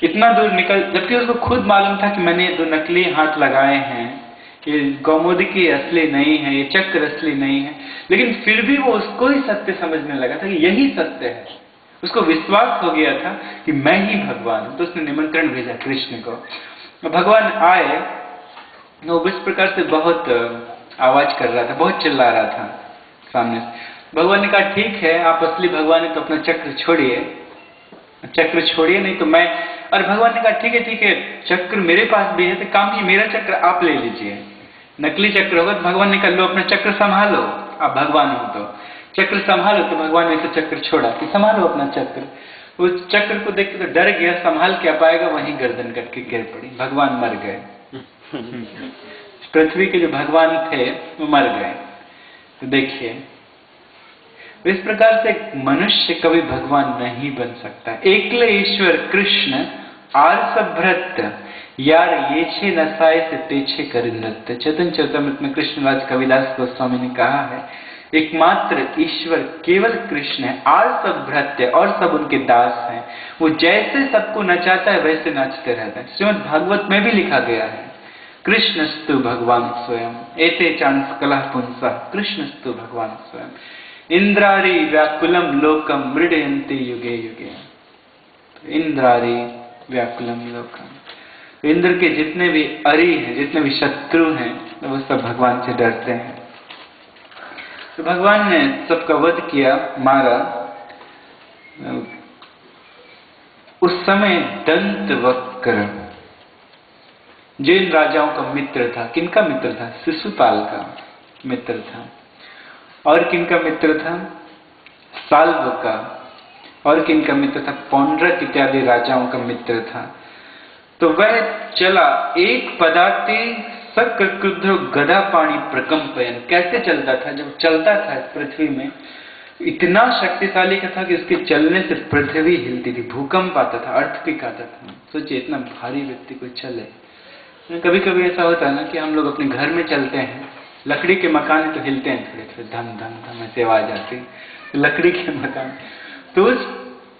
इतना दूर निकल, जबकि उसको खुद मालूम था कि मैंने दो नकली हाथ लगाए हैं, ये कौमुदकी असली नहीं है, ये चक्र असली नहीं है, लेकिन फिर भी वो उसको ही सत्य समझने लगा था कि यही सत्य है। उसको विश्वास हो गया था कि मैं ही भगवान हूं। तो उसने निमंत्रण भेजा कृष्ण को। भगवान आए, वो इस प्रकार से बहुत आवाज कर रहा था, बहुत चिल्ला रहा था सामने से। भगवान ने कहा ठीक है, आप असली भगवान है तो अपना चक्र छोड़िए, चक्र छोड़िए, नहीं तो मैं। और भगवान ने कहा ठीक है, चक्र मेरे पास भी है, तो काम की मेरा चक्र आप ले लीजिए। नकली चक्र होगा तो भगवान ने कहा लो अपना चक्र संभालो, आप भगवान हो तो चक्र संभालो। तो भगवान ने ऐसे चक्र छोड़ा कि संभालो अपना चक्र। उस चक्र को देख के तो डर गया, संभाल क्या पाएगा, वहीं गर्दन कट के गिर पड़ी, भगवान मर गए। पृथ्वी के जो भगवान थे वो मर गए। तो देखिए, इस प्रकार से मनुष्य कभी भगवान नहीं बन सकता। एकले ईश्वर कृष्ण आर्सभ्रत यार ये छे नसाए से तेछे कर नृत्य। चैतन्य चरितमृत में कृष्णराज कविदास गोस्वामी ने कहा है, एकमात्र ईश्वर केवल कृष्ण है, आर्सभ्रत्य और सब उनके दास हैं। वो जैसे सबको नचाता है वैसे नाचते रहता है। श्रीमद् भागवत में भी लिखा गया है, कृष्णस्तु भगवान स्वयं एते चांस कलह पुंसा, कृष्णस्तु भगवान स्वयं इंद्रारी व्याकुलम लोकम मृडयन्ति युगे युगे। इंद्रारी व्याकुलम लोकम, इंद्र के जितने भी अरी हैं, जितने भी शत्रु हैं, वो सब भगवान से डरते हैं। तो भगवान ने सबका वध किया, मारा। उस समय दंत वक्र जो इन राजाओं का मित्र था, किनका मित्र था? शिशुपाल का मित्र था। और किनका मित्र था? साल्व का। और किनका मित्र था? पौंड्रक इत्यादि राजाओं का मित्र था। तो वह चला एक पदाते सक्र क्रुद्ध गदा पाणी प्रकंपयन। कैसे चलता था? जब चलता था इस पृथ्वी में, इतना शक्तिशाली का था कि उसके चलने से पृथ्वी हिलती थी, भूकंप आता था, अर्थक्वेक आता था। सोचिए, इतना भारी व्यक्ति कोई चले। कभी कभी ऐसा होता है ना कि हम लोग अपने घर में चलते हैं, लकड़ी के मकान तो हिलते हैं थोड़े थोड़े, धम धम धम ऐसे आवाज आती है, लकड़ी के मकान। तो उस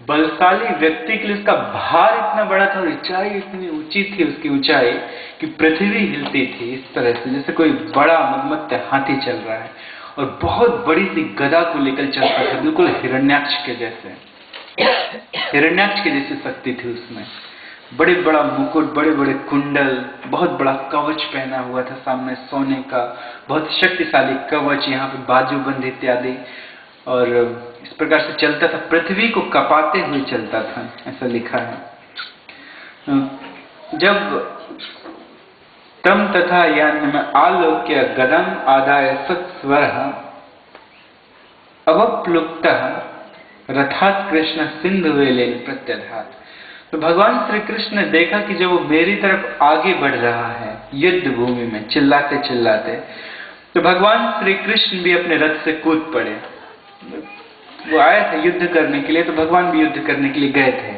बलशाली व्यक्ति के लिए उसका भार इतना बड़ा था और ऊंचाई इतनी ऊंची थी उसकी ऊंचाई कि पृथ्वी हिलती थी इस तरह से, जैसे कोई बड़ा मदमत्त हाथी चल रहा है। और बहुत बड़ी सी गदा को लेकर चलता था, बिल्कुल हिरण्याक्ष के जैसे, हिरण्याक्ष के जैसी शक्ति थी उसमें। बड़े बड़ा मुकुट, बड़े बड़े कुंडल, बहुत बड़ा कवच पहना हुआ था सामने सोने का, बहुत शक्तिशाली कवच, यहाँ पे बाजूबंद इत्यादि। और इस प्रकार से चलता था, पृथ्वी को कपाते हुए चलता था, ऐसा लिखा है। जब तम तथा यान में आलोक्य गदम आदाय सत्स्वर अवप्लुप्त रथात कृष्ण सिंधु वेलेन प्रत्यधात। तो भगवान श्री कृष्ण ने देखा कि जब वो मेरी तरफ आगे बढ़ रहा है युद्ध भूमि में चिल्लाते चिल्लाते, तो भगवान श्री कृष्ण भी अपने रथ से कूद पड़े। वो आया था युद्ध करने के लिए, तो भगवान भी युद्ध करने के लिए गए थे।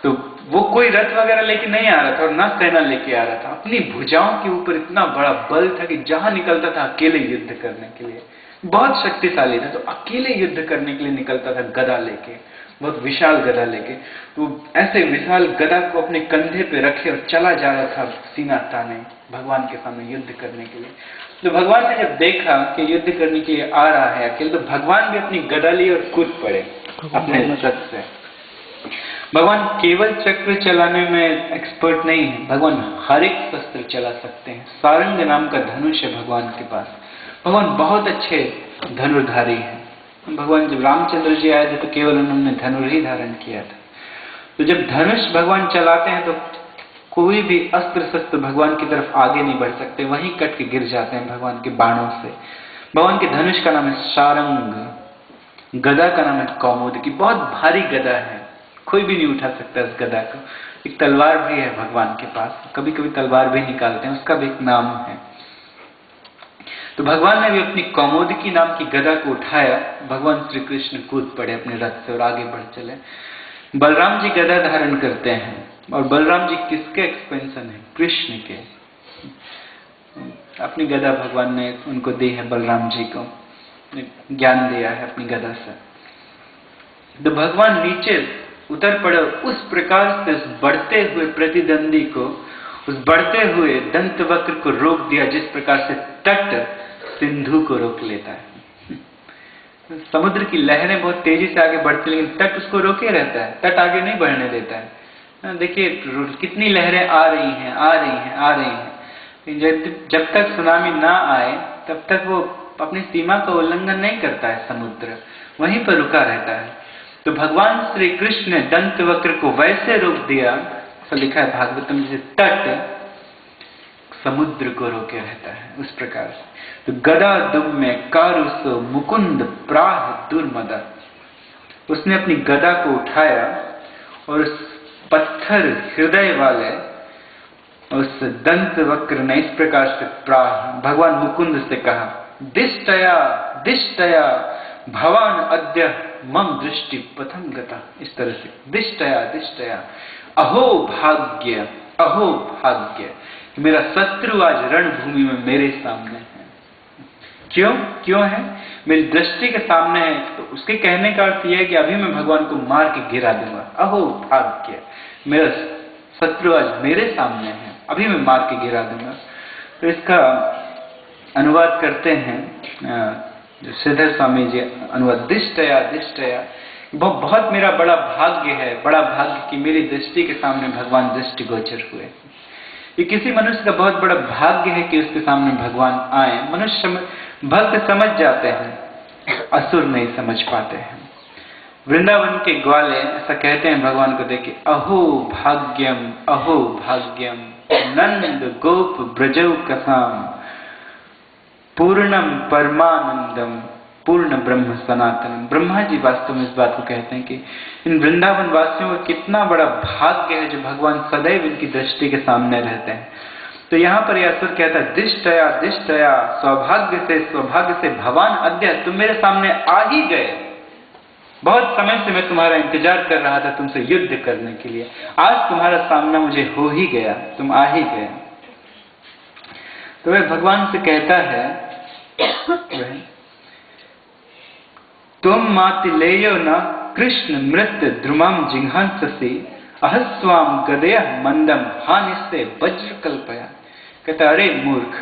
तो वो कोई रथ वगैरह लेके नहीं आ रहा था और ना सेना लेके आ रहा था, अपनी भुजाओं के ऊपर इतना बड़ा बल था कि जहां निकलता था अकेले युद्ध करने के लिए, बहुत शक्तिशाली था। तो अकेले युद्ध करने के लिए निकलता था गदा लेके, बहुत विशाल गदा लेके। तो ऐसे विशाल गदा को अपने कंधे पे रखे और चला जा रहा था सीना ताने भगवान के सामने युद्ध करने के लिए। तो भगवान ने जब देखा कि युद्ध करने के लिए आ रहा है अकेले, तो भगवान भी अपनी गदा ली और कूद पड़े अपने रथ से। भगवान केवल चक्र चलाने में एक्सपर्ट नहीं है, भगवान हर एक शस्त्र चला सकते हैं। सारंग नाम का धनुष है भगवान के पास, भगवान बहुत अच्छे धनुर्धारी हैं। भगवान जब रामचंद्र जी आए थे तो केवल उन्होंने धनुर ही धारण किया था। तो जब धनुष भगवान चलाते हैं तो कोई भी अस्त्र शस्त्र भगवान की तरफ आगे नहीं बढ़ सकते, वहीं कट के गिर जाते हैं भगवान के बाणों से। भगवान के धनुष का नाम है शारंग, गदा का नाम है कौमुदी। बहुत भारी गदा है, कोई भी नहीं उठा सकता इस गदा को। एक तलवार भी है भगवान के पास, कभी कभी तलवार भी निकालते हैं, उसका भी एक नाम है। तो भगवान ने भी अपनी कौमुदी नाम की गदा को उठाया, भगवान श्री कृष्ण कूद पड़े अपने रथ से और आगे बढ़ चले। बलराम जी गदा धारण करते हैं, और बलराम जी किसके एक्सपेंशन है? कृष्ण के। अपनी गदा भगवान ने उनको दी है, बलराम जी को ज्ञान दिया है अपनी गदा से। तो भगवान नीचे उतर पड़े, उस प्रकार से उस बढ़ते हुए प्रतिद्वंदी को, उस बढ़ते हुए दंत वक्र को रोक दिया जिस प्रकार से तट सिंधु को रोक लेता है। समुद्र की लहरें बहुत तेजी से आगे बढ़ती, लेकिन तट उसको रोके रहता है, तट आगे नहीं बढ़ने देता है। देखिए कितनी लहरें आ रही हैं, आ रही हैं, आ रही हैं। जब तक सुनामी ना आए तब तक वो अपनी सीमा का उल्लंघन नहीं करता है, समुद्र वहीं पर रुका रहता है। तो भगवान श्री कृष्ण ने दंत वक्र को वैसे रोक दिया, ऐसा लिखा है भागवतम, जैसे तट समुद्र को रोके रहता है, उस प्रकार से। तो गदा दुम्मे कारुसो मुकुंद प्राह दुर्मदा, उसने अपनी गदा को उठाया और उस पत्थर हृदय वाले उस दंत वक्र ने इस प्रकार से प्राह, भगवान मुकुंद से कहा, दिष्टया दिष्टया भवान अद्य मम दृष्टि पथम गता। इस तरह से दिष्टया दिष्टया, अहो भाग्य, अहो भाग्य, मेरा शत्रु आज रणभूमि में मेरे सामने है। क्यों क्यों है? मेरी दृष्टि के सामने है। तो उसके कहने का अर्थ यह है कि अभी मैं भगवान को मार के गिरा दूंगा। अहो भाग्य, मेरा शत्रु आज मेरे सामने है, अभी मैं मार के गिरा दूंगा। तो इसका अनुवाद करते हैं जो श्रीधर स्वामी जी अनुवाद, दिष्टया दिष्टया, बहुत मेरा बड़ा भाग्य है, बड़ा भाग्य कि मेरी दृष्टि के सामने भगवान दृष्टि गोचर हुए। ये किसी मनुष्य का बहुत बड़ा भाग्य है कि उसके सामने भगवान आए। मनुष्य भक्त समझ जाते हैं, असुर नहीं समझ पाते हैं। वृंदावन के ग्वाले ऐसा कहते हैं भगवान को देख के, अहो भाग्यम, अहो भाग्यम, नंद गोप ब्रजौ कसाम, पूर्णम परमानंदम, पूर्ण ब्रह्म सनातनम। ब्रह्मा जी वास्तव में इस बात को कहते हैं कि इन वृंदावन वासियों का कितना बड़ा भाग्य है जो भगवान सदैव इनकी दृष्टि के सामने रहते हैं। तो यहाँ पर यह असुर कहता है, दिष्टया दिष्टया, सौभाग्य से भगवान अद्य, तुम मेरे सामने आ ही गए। बहुत समय से मैं तुम्हारा इंतजार कर रहा था तुमसे युद्ध करने के लिए, आज तुम्हारा सामना मुझे हो ही गया, तुम आ ही गए। तो वह भगवान से कहता है, तुम मातिलेयो न कृष्ण मृत द्रुमम जिघांससी, अहस्वाम गदय मंदम हानिस्ते वज्र कल्पया। कहता अरे मूर्ख,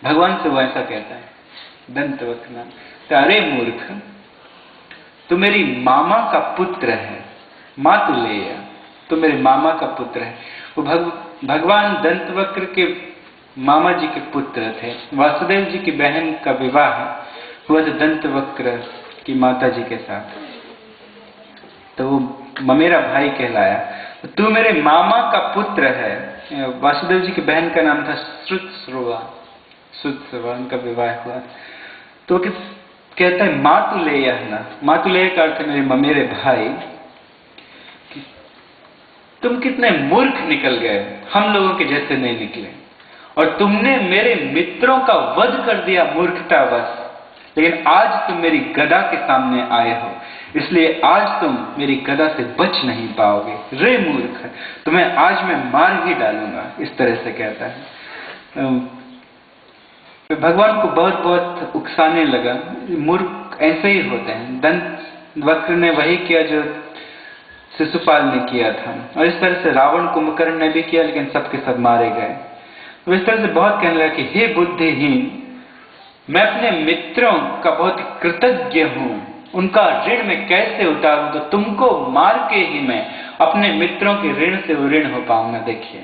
भगवान से वो ऐसा कहता है दंतवक्र, तो अरे मूर्ख, तू मेरी मामा का पुत्र है, मातुलेय, तो मेरे मामा का पुत्र है। वो भगवान दंतवक्र के मामा जी के पुत्र थे। वासुदेव जी की बहन का विवाह हुआ था दंतवक्र की माता जी के साथ, तो वो ममेरा भाई कहलाया। तू मेरे मामा का पुत्र है। वासुदेव जी की बहन का नाम था श्रुतस्रवा, उनका विवाह हुआ। तो कहता है मातुलेय ना, मातुलेय का अर्थ है मेरे ममेरे भाई, तुम कितने मूर्ख निकल गए, हम लोगों के जैसे नहीं निकले, और तुमने मेरे मित्रों का वध कर दिया मूर्खतावश, लेकिन आज तुम मेरी गदा के सामने आए हो, इसलिए आज तुम मेरी गदा से बच नहीं पाओगे। रे मूर्ख, तुम्हें आज मैं मार ही डालूंगा। इस तरह से कहता है। भगवान को बहुत बहुत उकसाने लगा। मूर्ख ऐसे ही होते हैं। दंत वक्र ने वही किया जो शिशुपाल ने किया था, और इस तरह से रावण कुंभकर्ण ने भी किया, लेकिन सबके सब मारे गए। तो इस तरह से बहुत कहने लगा कि हे बुद्धिहीन, मैं अपने मित्रों का बहुत कृतज्ञ हूं, उनका ऋण मैं कैसे उतारूं, तो तुमको मार के ही मैं अपने मित्रों के ऋण से ऋण हो पाऊंगा। देखिए,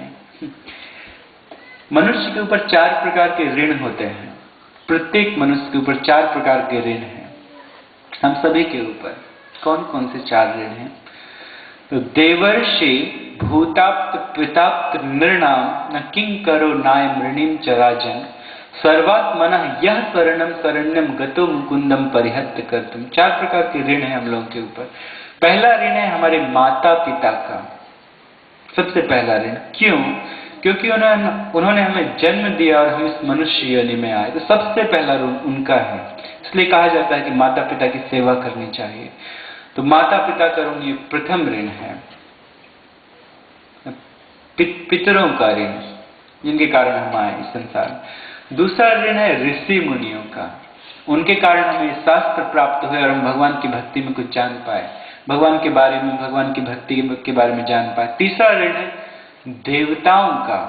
मनुष्य के ऊपर 4 प्रकार के ऋण होते हैं। प्रत्येक मनुष्य के ऊपर 4 प्रकार के ऋण हैं, हम सभी के ऊपर। कौन कौन से 4 ऋण हैं? तो देवर्षि भूताप्त पिताप्त नृणाम न किंकरो नायम ऋणिम च राजन सर्वात्मनः यह शरणम शरण्यम गतो मुकुंदम परिहत्य कर्तुम। 4 प्रकार के ऋण हैं हम लोगों के ऊपर। पहला ऋण है हमारे माता पिता का, सबसे पहला ऋण। क्यों? क्योंकि उन्होंने हमें जन्म दिया और हम इस मनुष्य योनि में आए, तो सबसे पहला ऋण उनका है। इसलिए कहा जाता है कि माता पिता की सेवा करनी चाहिए। तो माता पिता का ऋण ये प्रथम ऋण है। पितरों का ऋण, जिनके कारण हम आए इस संसार में। दूसरा ऋण है ऋषि मुनियों का, उनके कारण हमें शास्त्र प्राप्त हुए और हम भगवान की भक्ति में कुछ जान पाए, भगवान के बारे में, भगवान की भक्ति के बारे में जान पाए। तीसरा ऋण है देवताओं का,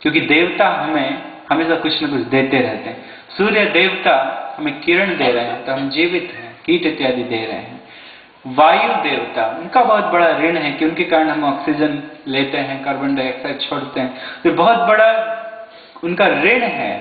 क्योंकि देवता हमें हमेशा कुछ न कुछ देते रहते हैं। सूर्य देवता हमें किरण दे रहे हैं तो हम जीवित हैं, हीट इत्यादि दे रहे हैं। वायु देवता, उनका बहुत बड़ा ऋण है कि उनके कारण हम ऑक्सीजन लेते हैं, कार्बन डाइऑक्साइड छोड़ते हैं, तो बहुत बड़ा उनका ऋण है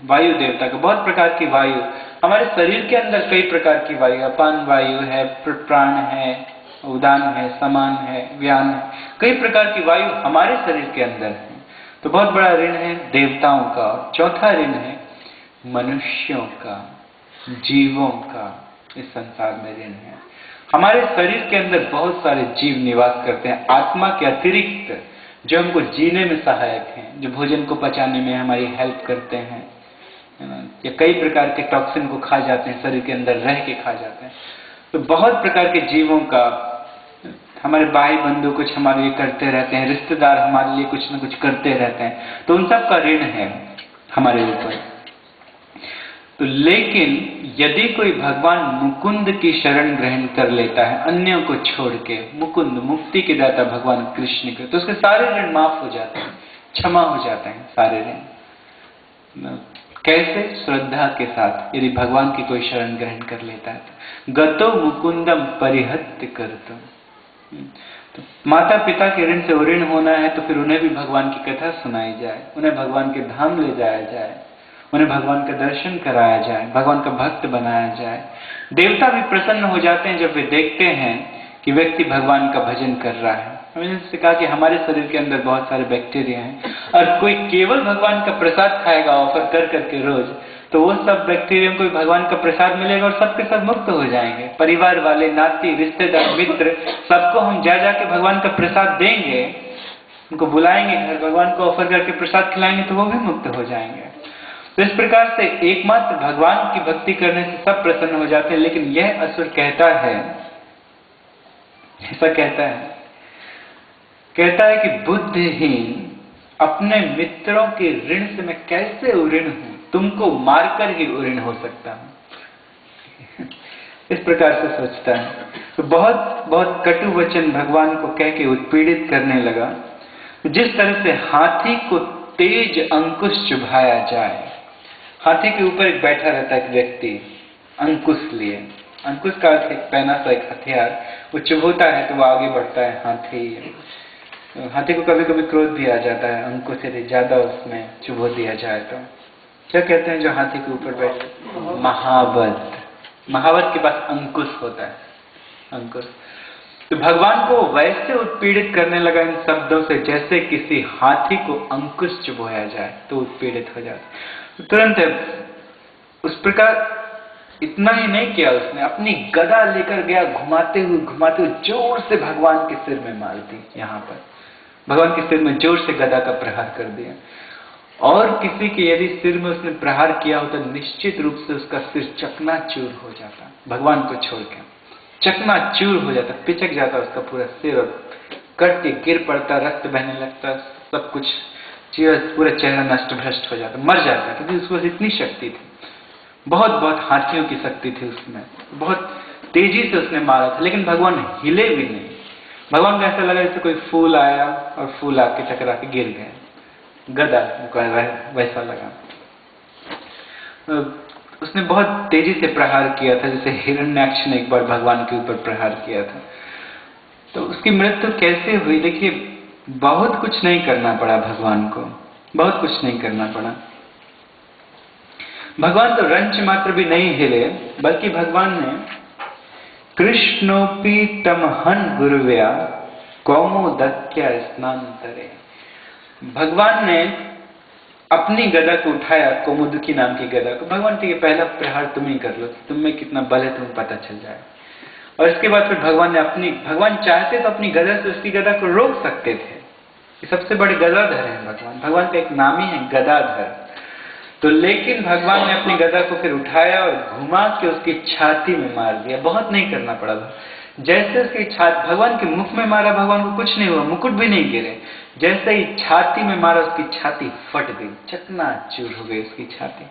वायु देवता का। बहुत प्रकार की वायु हमारे शरीर के अंदर, कई प्रकार की वायु, अपान वायु है, प्राण है, उदान है, समान है, व्यान है, कई प्रकार की वायु हमारे शरीर के अंदर है। तो बहुत बड़ा ऋण है देवताओं का। चौथा ऋण है मनुष्यों का, जीवों का, इस संसार में ऋण है। हमारे शरीर के अंदर बहुत सारे जीव निवास करते हैं, आत्मा के अतिरिक्त, जो हमको जीने में सहायक हैं, जो भोजन को पचाने में हमारी हेल्प करते हैं, या कई प्रकार के टॉक्सिन को खा जाते हैं, शरीर के अंदर रह के खा जाते हैं। तो बहुत प्रकार के जीवों का, हमारे भाई बंधु कुछ हमारे लिए करते रहते हैं, रिश्तेदार हमारे लिए कुछ न कुछ करते रहते हैं, तो उन सब का ऋण है हमारे ऊपर। तो लेकिन यदि कोई भगवान मुकुंद की शरण ग्रहण कर लेता है, अन्यों को छोड़ के, मुकुंद मुक्ति के दाता भगवान कृष्ण के, तो उसके सारे ऋण माफ हो जाते हैं, क्षमा हो जाते हैं सारे ऋण। कैसे? श्रद्धा के साथ, यदि भगवान की कोई शरण ग्रहण कर लेता है तो। गतो मुकुंदम परिहत्य कर्तुम। तो माता पिता के ऋण से ऋण होना है तो फिर उन्हें भी भगवान की कथा सुनाई जाए, उन्हें भगवान के धाम ले जाया जाए, उन्हें भगवान का दर्शन कराया जाए, भगवान का भक्त बनाया जाए। देवता भी प्रसन्न हो जाते हैं जब वे देखते हैं कि व्यक्ति भगवान का भजन कर रहा है। हमने इससे कहा कि हमारे शरीर के अंदर बहुत सारे बैक्टीरिया हैं, और कोई केवल भगवान का प्रसाद खाएगा ऑफर कर करके रोज, तो वो सब बैक्टीरिया को भगवान का प्रसाद मिलेगा और सबके सब मुक्त हो जाएंगे। परिवार वाले, नाती, रिश्तेदार, मित्र, सबको हम जा जाके भगवान का प्रसाद देंगे, उनको बुलाएंगे घर, भगवान को ऑफर करके प्रसाद खिलाएंगे, तो वो भी मुक्त हो जाएंगे। तो इस प्रकार से एकमात्र भगवान की भक्ति करने से सब प्रसन्न हो जाते हैं। लेकिन यह असुर कहता है, ऐसा कहता है कि बुद्धिहीन, अपने मित्रों के ऋण से मैं कैसे उऋण हूं, तुमको मारकर ही उऋण हो सकता हूं। इस प्रकार से सोचता है। तो बहुत बहुत कटु वचन भगवान को कह के उत्पीड़ित करने लगा। जिस तरह से हाथी को तेज अंकुश चुभाया जाए, हाथी के ऊपर एक बैठा रहता है एक व्यक्ति अंकुश लिए, अंकुश का अर्थ एक पैना सा एक हथियार, वो चुभोता है तो वो आगे बढ़ता है। हाथी को कभी कभी क्रोध भी आ जाता है, अंकुश यदि ज्यादा उसमें चुभो दिया जाए तो। क्या कहते हैं जो हाथी के ऊपर बैठे? महावत। महावत के पास अंकुश होता है, अंकुश। तो भगवान को वैसे उत्पीड़ित करने लगा इन शब्दों से जैसे किसी हाथी को अंकुश चुभोया जाए तो उत्पीड़ित हो जाता। तो तुरंत उस प्रकार इतना ही नहीं किया, उसने अपनी गदा लेकर गया, घुमाते हुए जोर से भगवान के सिर में मार दी। यहाँ पर भगवान के सिर में जोर से गदा का प्रहार कर दिया। और किसी के यदि सिर में उसने प्रहार किया हो तो निश्चित रूप से उसका सिर चकनाचूर हो जाता, भगवान को छोड़ के चकनाचूर हो जाता, पिचक जाता उसका पूरा सिर, और कट के गिर पड़ता, रक्त बहने लगता, सब कुछ, पूरा चेहरा नष्ट भ्रष्ट हो जाता, मर जाता, क्योंकि उसको इतनी शक्ति थी। बहुत बहुत हाथियों की शक्ति थी उसमें, बहुत तेजी से उसने मारा था, लेकिन भगवान हिले भी नहीं। भगवान को ऐसा लगा जैसे कोई फूल आया और फूल आके टकरा के गिर गए, गदा वैसा लगा। उसने बहुत तेजी से प्रहार किया था, जैसे हिरण्याक्ष ने एक बार भगवान के ऊपर प्रहार किया था। तो उसकी मृत्यु कैसे हुई? देखिए, बहुत कुछ नहीं करना पड़ा भगवान को, बहुत कुछ नहीं करना पड़ा। भगवान तो रंच मात्र भी नहीं हिले, बल्कि भगवान ने कृष्णोपी तमहन गुरुव्या कौमोदक्या स्नानतरे, भगवान ने अपनी गदा को उठाया, कौमुदकी नाम की गदा को। भगवान के पहला प्रहार तुम ही कर लो, तुम में कितना बल है तुम्हें पता चल जाए। और इसके बाद फिर भगवान चाहते तो अपनी गदा से उसकी गदा को रोक सकते थे। ये सबसे बड़े गदाधर हैं भगवान का एक नाम ही है गदाधर। तो लेकिन भगवान ने अपनी गदा को फिर उठाया और घुमा के उसकी छाती में मार दिया। बहुत नहीं करना पड़ा, जैसे उसकी छाती, भगवान के मुख में मारा, भगवान को कुछ नहीं हुआ, मुकुट भी नहीं गिरे। जैसे ही छाती में मारा, उसकी छाती फट गई, चकनाचूर हो गई उसकी छाती,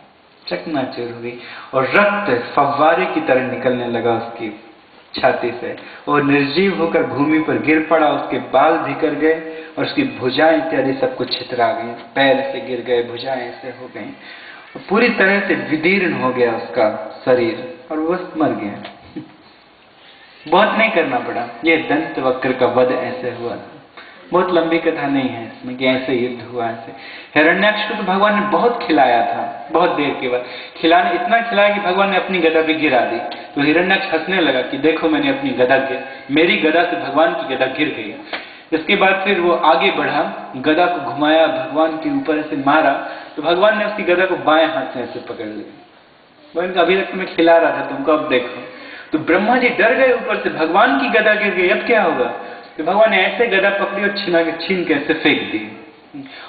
चकनाचूर हो गई और रक्त फव्वारे की तरह निकलने लगा उसकी छाती से। और निर्जीव होकर भूमि पर गिर पड़ा, उसके बाल बिखर गए और उसकी भुजाएं इत्यादि सब कुछ छितरा गई, पैर से गिर गए, भुजाएं ऐसे हो गई, पूरी तरह से विदीर्ण हो गया उसका शरीर और वो मर गया। बहुत नहीं करना पड़ा, ये दंत वक्र का वध ऐसे हुआ था। बहुत लंबी कथा नहीं है इसमें कि ऐसे युद्ध हुआ। ऐसे हिरण्याक्ष को तो भगवान ने बहुत खिलाया था, बहुत देर के बाद खिलाने, इतना खिलाया कि भगवान ने अपनी गदा भी गिरा दी। तो हिरण्याक्ष हंसने लगा कि देखो मैंने अपनी गदा मेरी गदा से भगवान की गदा गिर गई। इसके बाद फिर वो आगे बढ़ा, गदा को घुमाया, भगवान के ऊपर से मारा, तो भगवान ने उसकी गदा को बाएं हाथ से ऐसे पकड़ लिया। वो इनका अभी तक मैं खिला रहा था तुमको, अब देखो। तो ब्रह्मा जी डर गए, ऊपर से भगवान की गदा गिर गई, अब क्या होगा। तो भगवान ने ऐसे गदा पकड़ी और छीन के ऐसे फेंक दी।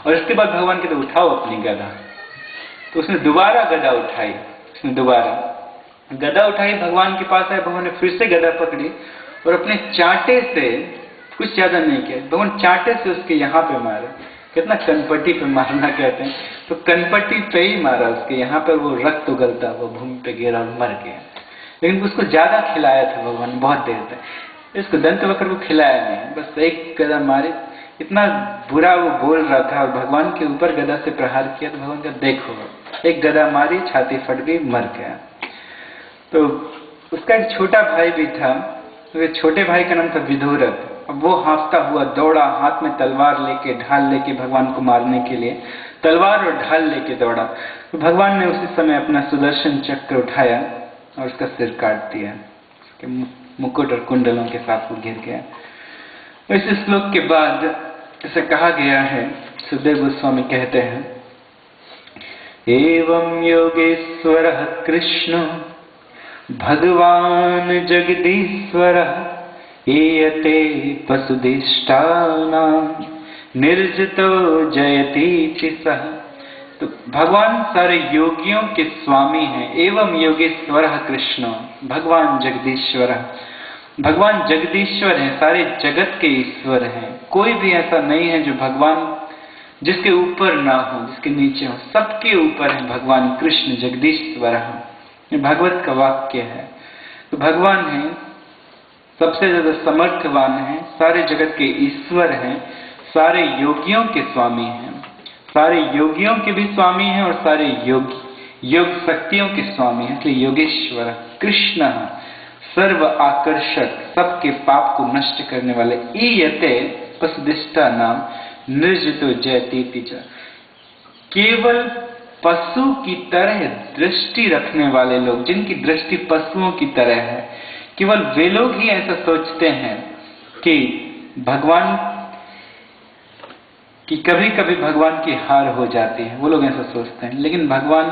और इसके बाद भगवान कहते उठाओ अपनी गदा। तो उसने दोबारा गदा उठाई, उसने दोबारा गदा उठाई, भगवान के पास आए, भगवान ने फिर से गदा पकड़ी और अपने चांटे से, कुछ ज्यादा नहीं किया, भगवान चांटे से उसके यहाँ पे मारे। कितना कनपट्टी पे मारना कहते हैं, तो कनपट्टी पे ही मारा उसके यहाँ पर, वो रक्त उगलता हुआ भूमि पे गिरा और मर गया। लेकिन उसको ज्यादा खिलाया था भगवान, बहुत देर तक। इसको दंतवक्र को खिलाया नहीं, बस एक गदा मारे। इतना बुरा वो बोल रहा था और भगवान के ऊपर गदा से प्रहार किया। तो भगवान का देखो, एक गदा मारी, छाती फट गई, मर गया। तो उसका एक छोटा भाई भी था, तो छोटे भाई का नाम था विदुरथ। अब वो हाँफता हुआ दौड़ा, हाथ में तलवार लेके, ढाल लेके भगवान को मारने के लिए तलवार और ढाल लेके दौड़ा। तो भगवान ने उसी समय अपना सुदर्शन चक्र उठाया और उसका सिर काट दिया, उसके मुकुट और कुंडलों के साथ वो गिर गया। इस श्लोक के बाद ऐसे कहा गया है, सुखदेव गोस्वामी कहते हैं, एवं योगेश्वरः कृष्ण भगवान जगदीश्वरः एयते पशुदिष्टानां निर्जितो जयतीति सः। तो भगवान सारे योगियों के स्वामी हैं। एवं योगेश्वरः कृष्ण, भगवान जगदीश्वर, भगवान जगदीश्वर है, सारे जगत के ईश्वर हैं। कोई भी ऐसा नहीं है जो भगवान जिसके ऊपर ना हो, जिसके नीचे हो, सबके ऊपर है भगवान कृष्ण जगदीश्वर। ये भागवत का वाक्य है। तो भगवान है, सबसे ज्यादा समर्थवान है, सारे जगत के ईश्वर हैं, सारे योगियों के स्वामी हैं, सारे योगियों के भी स्वामी हैं और सारे योग शक्तियों के स्वामी हैं। इसलिए योगेश्वर कृष्ण सर्व आकर्षक, सबके पाप को नष्ट करने वाले, ईयते पशुदिष्टा नाम निर्जितो जयतीति च, केवल पशु की तरह दृष्टि रखने वाले लोग, जिनकी दृष्टि पशुओं की तरह है, केवल वे लोग ही ऐसा सोचते हैं कि भगवान कि कभी कभी भगवान की हार हो जाती है, वो लोग ऐसा सोचते हैं। लेकिन भगवान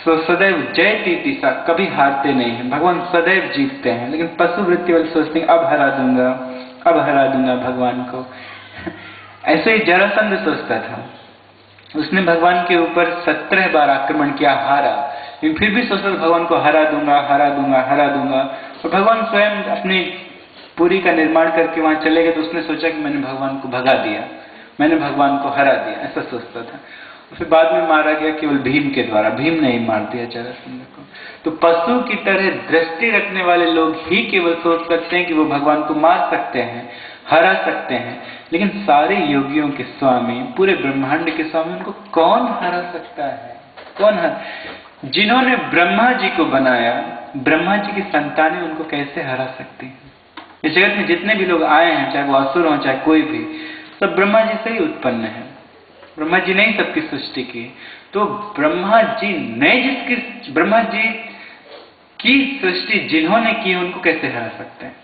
सदैव जयतीति सा, कभी हारते नहीं हैं, भगवान सदैव जीतते हैं। लेकिन पशु वृत्ति वाले सोचते हैं अब हरा दूंगा भगवान को। ऐसे ही जरासंध सोचता था, उसने भगवान के ऊपर 17 बार आक्रमण किया, हारा, लेकिन फिर भी सोचता था भगवान को हरा दूंगा। और भगवान स्वयं अपनी पुरी का निर्माण करके वहां चले गए, तो उसने सोचा कि मैंने भगवान को भगा दिया, मैंने भगवान को हरा दिया, ऐसा सोचता था। फिर बाद में मारा गया केवल भीम के द्वारा, भीम ने ही मार दिया जरासंध को। तो पशु की तरह दृष्टि रखने वाले लोग ही केवल सोच सकते हैं कि वो भगवान को मार सकते हैं, हरा सकते हैं। लेकिन सारे योगियों के स्वामी, पूरे ब्रह्मांड के स्वामी, उनको कौन हरा सकता है? जिन्होंने ब्रह्मा जी को बनाया, ब्रह्मा जी की संतानें उनको कैसे हरा सकती हैं? इस जगत में जितने भी लोग आए हैं, चाहे वो असुर हो चाहे कोई भी, सब ब्रह्मा जी से ही उत्पन्न है। ब्रह्मा जी ने ही सबकी सृष्टि की। तो ब्रह्मा जी की सृष्टि जिन्होंने की उनको कैसे हरा सकते हैं?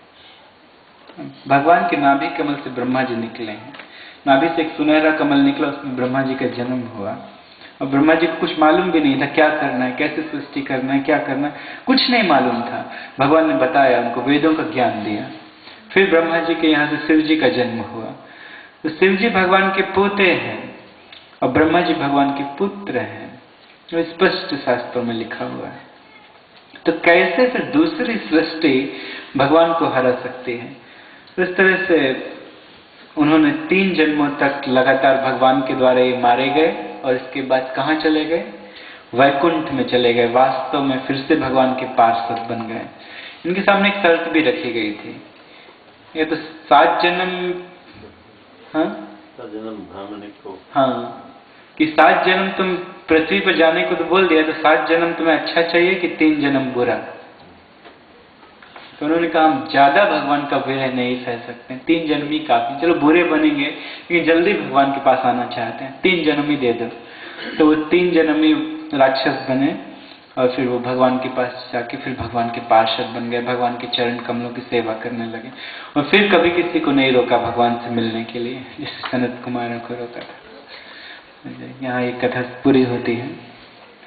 भगवान के नाभि कमल से ब्रह्मा जी निकले हैं। नाभि से एक सुनहरा कमल निकला, उसमें ब्रह्मा जी का जन्म हुआ। और ब्रह्मा जी को कुछ मालूम भी नहीं था क्या करना है, कैसे सृष्टि करना है, क्या करना है, कुछ नहीं मालूम था। भगवान ने बताया, उनको वेदों का ज्ञान दिया। फिर ब्रह्मा जी के यहाँ से शिव जी का जन्म हुआ। तो शिव जी भगवान के पोते हैं और ब्रह्मा जी भगवान के पुत्र हैं, तो स्पष्ट शास्त्रों में लिखा हुआ है। तो कैसे फिर दूसरी सृष्टि भगवान को हरा सकती है? तो इस तरह से उन्होंने 3 जन्मों तक लगातार भगवान के द्वारा ये मारे गए और इसके बाद कहाँ चले गए? वैकुंठ में चले गए। वास्तव में फिर से भगवान के पार्षद बन गए। इनके सामने एक शर्त भी रखी गई थी, ये तो 7 जन्म, हाँ, कि 7 जन्म तुम पृथ्वी पर जाने को तो बोल दिया, तो 7 जन्म तुम्हें अच्छा चाहिए कि 3 जन्म बुरा? तो उन्होंने कहा हम ज्यादा भगवान का विरह नहीं सह सकते, 3 जन्म ही काफी। चलो बुरे बनेंगे लेकिन जल्दी भगवान के पास आना चाहते हैं, 3 जन्म ही दे दो। तो वो 3 जन्म ही राक्षस बने और फिर वो भगवान के पास जाके फिर भगवान के पार्षद बन गए, भगवान के चरण कमलों की सेवा करने लगे। और फिर कभी किसी को नहीं रोका भगवान से मिलने के लिए, जिस सनत कुमारों को रोका था। यहाँ एक कथा पूरी होती है।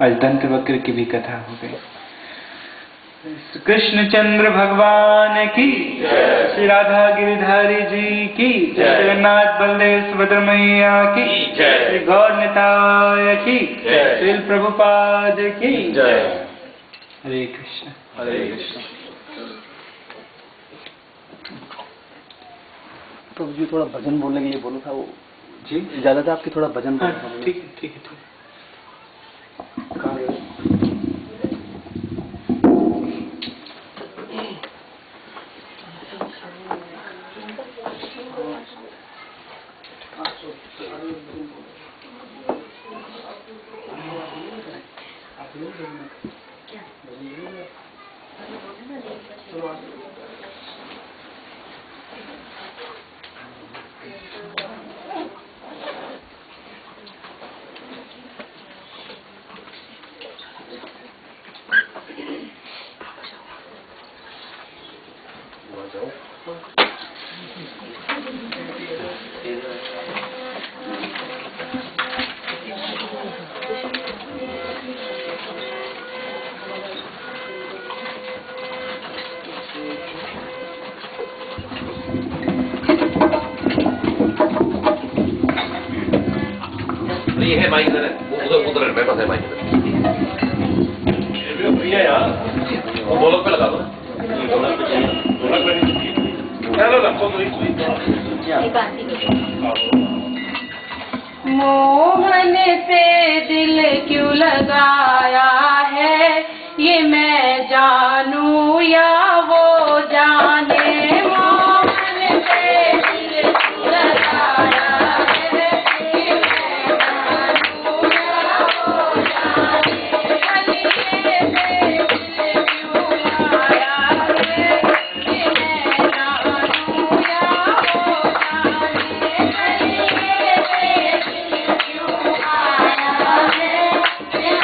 आज दंत वक्र की भी कथा हो गई। कृष्णचंद्र भगवान की, श्री राधा गिरिधारी जी की, जगन्नाथ बलदेव सुभद्रा मैया की, श्री गौर निताय की, श्री प्रभुपाद की जय। हरे कृष्ण हरे कृष्ण। तो जी थोड़ा भजन बोलने के लिए बोलो था वो जी, इजाजत है आपकी? थोड़ा भजन बोलना था। ठीक है ठीक है। ये है माइक इधर, वो उधर मेरे पास है माइक इधर। भैया यार वो ढोलक पे लगा दो। ढोलक पे चाहिए, ढोलक पे नहीं। चलो रखो तो मोहन से दिल क्यों लगाया है, ये मैं जानूं या वो जाने। मोहन से दिल क्यों लगाया है, ये मैं जानूं या वो जाने। गलिए से दिल क्यों आया है, ये मैं जानूं या वो जाने। गलिए से दिल क्यों आया है, ये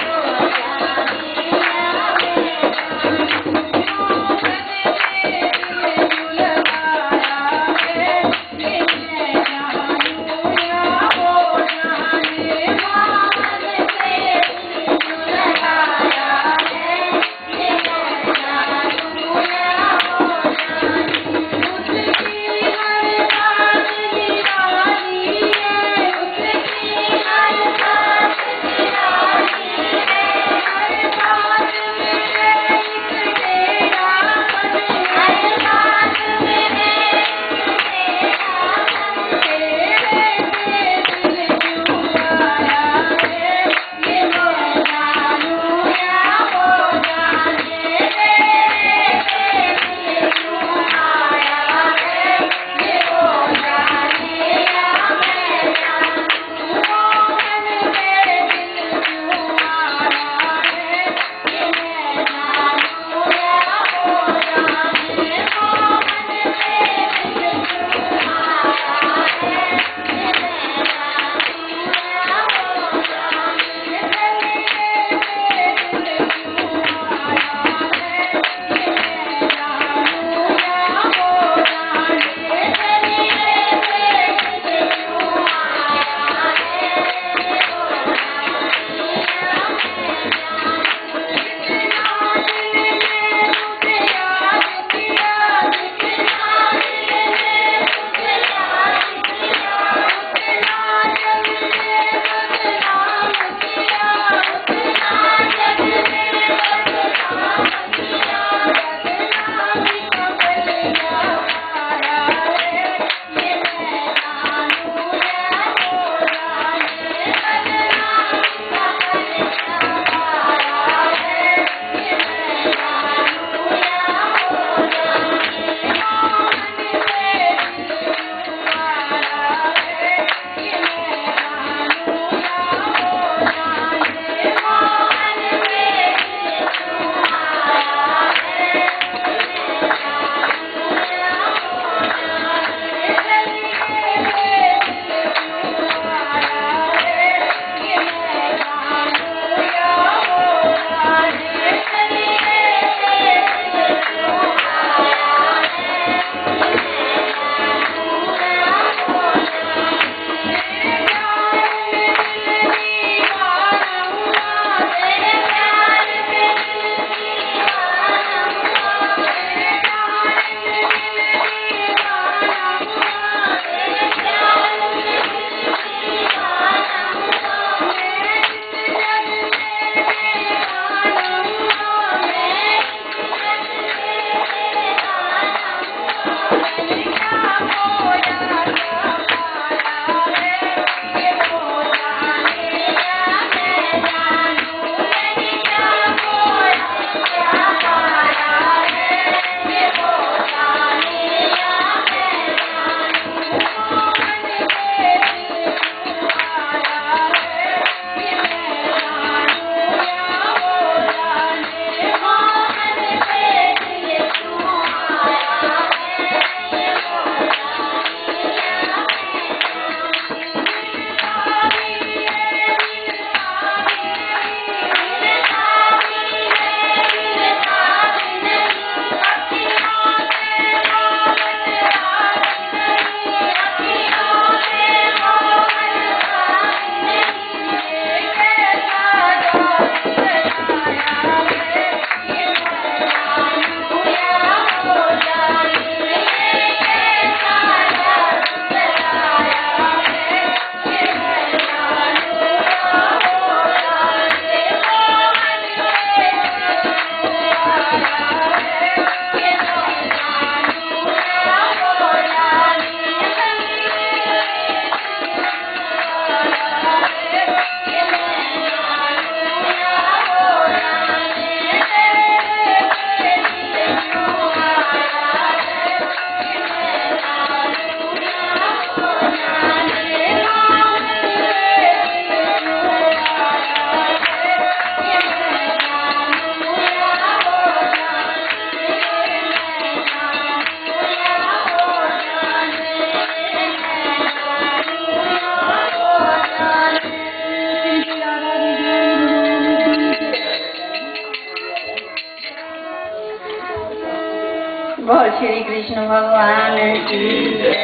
बोल श्री कृष्ण भगवान की जय।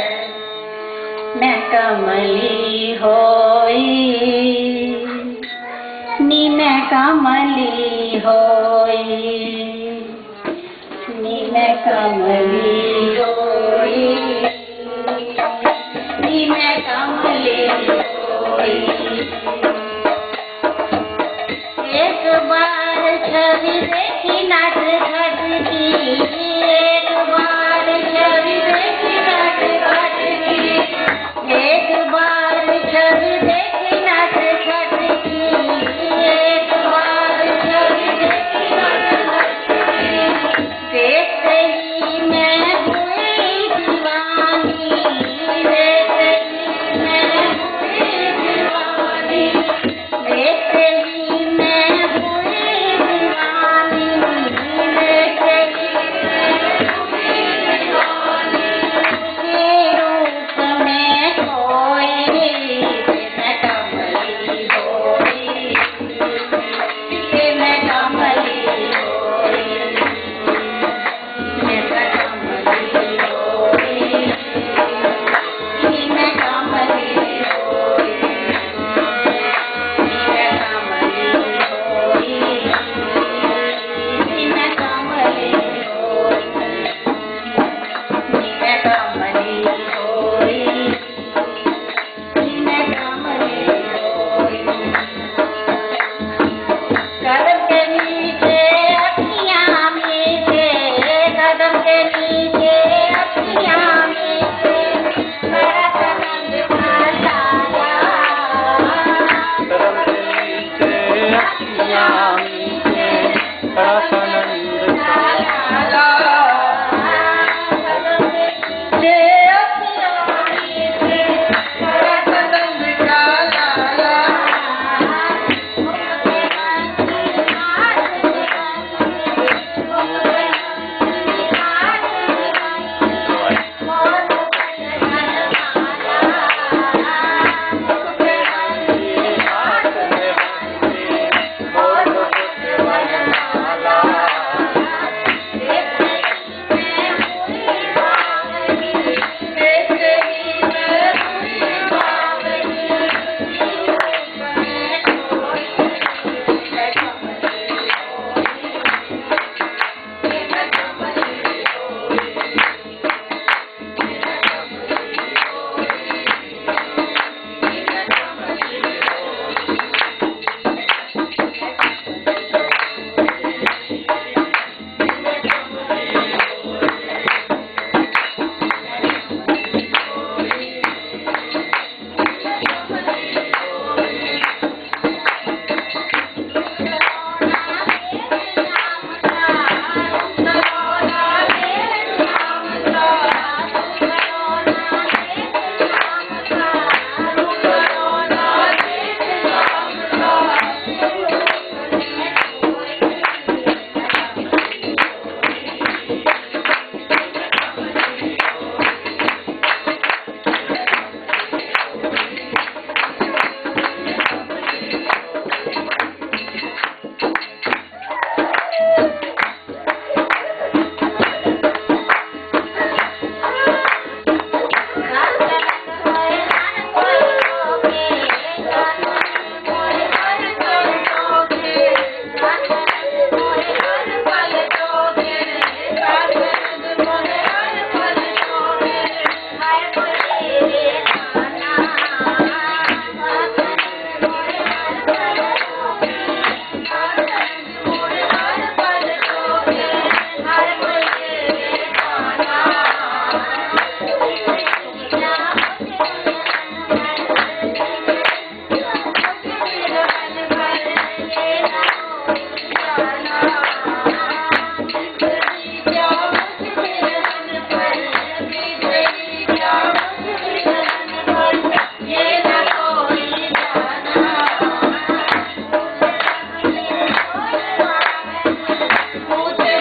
मैं कमली होई नी मैं कमली होई नी मैं कमली होई नी मैं कमली होई। एक बार छवि देखी नाच घट की एक बार छवि देखी नाच घट की एक बार छवि देखी नाच घट की एक बार छवि देखी नाच घट की। देखते ही मैं हुई दीवानी देखते ही मैं हुई दीवानी देखते ही मैं हुई दीवानी देखते ही मैं हुई दीवानी। के रूप में खोई मैं कमली होई मैं कमली होई मैं कमली होई मैं कमली होई मैं कमली होई मैं कमली होई मैं कमली होई मैं कमली होई। कदम के नीचे अखियाँ मीचे कदम के नीचे अखियाँ मीचे बड़ा सनंद माला कदम के नीचे अखियाँ मीचे बड़ा सनंद मुझे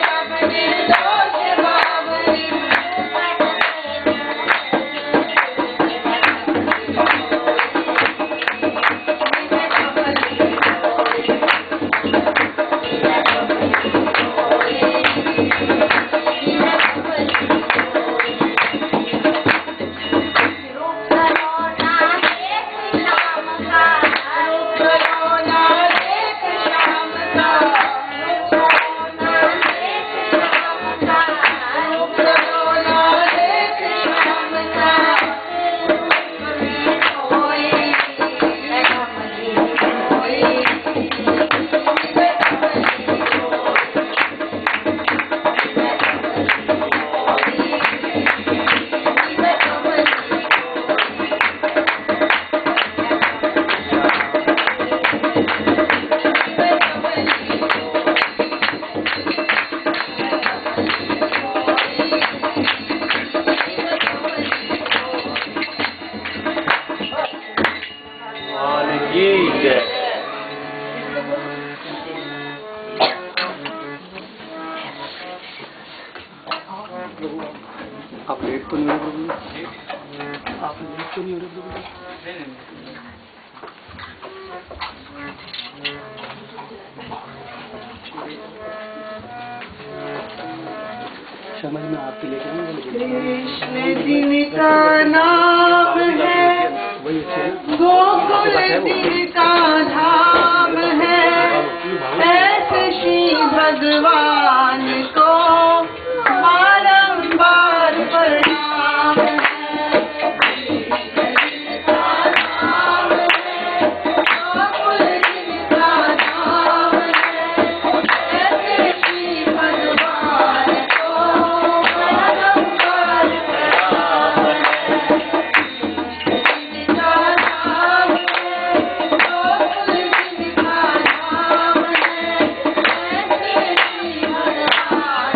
आप लेट तो नहीं हो रहे? आप लेट तो नहीं हो रहे? समझ में आपके लेके कृष्ण जिनका नाम है, गोकुल जिनका धाम है, ऐसे श्री भगवान को बारंबार प्रणाम है। कृष्ण जिनका नाम है, गोकुल जिनका धाम है, ऐसे श्री भगवान को बारंबार प्रणाम है। जिनका नाम है, गोकुल जिनका धाम है, ऐसे श्री भगवान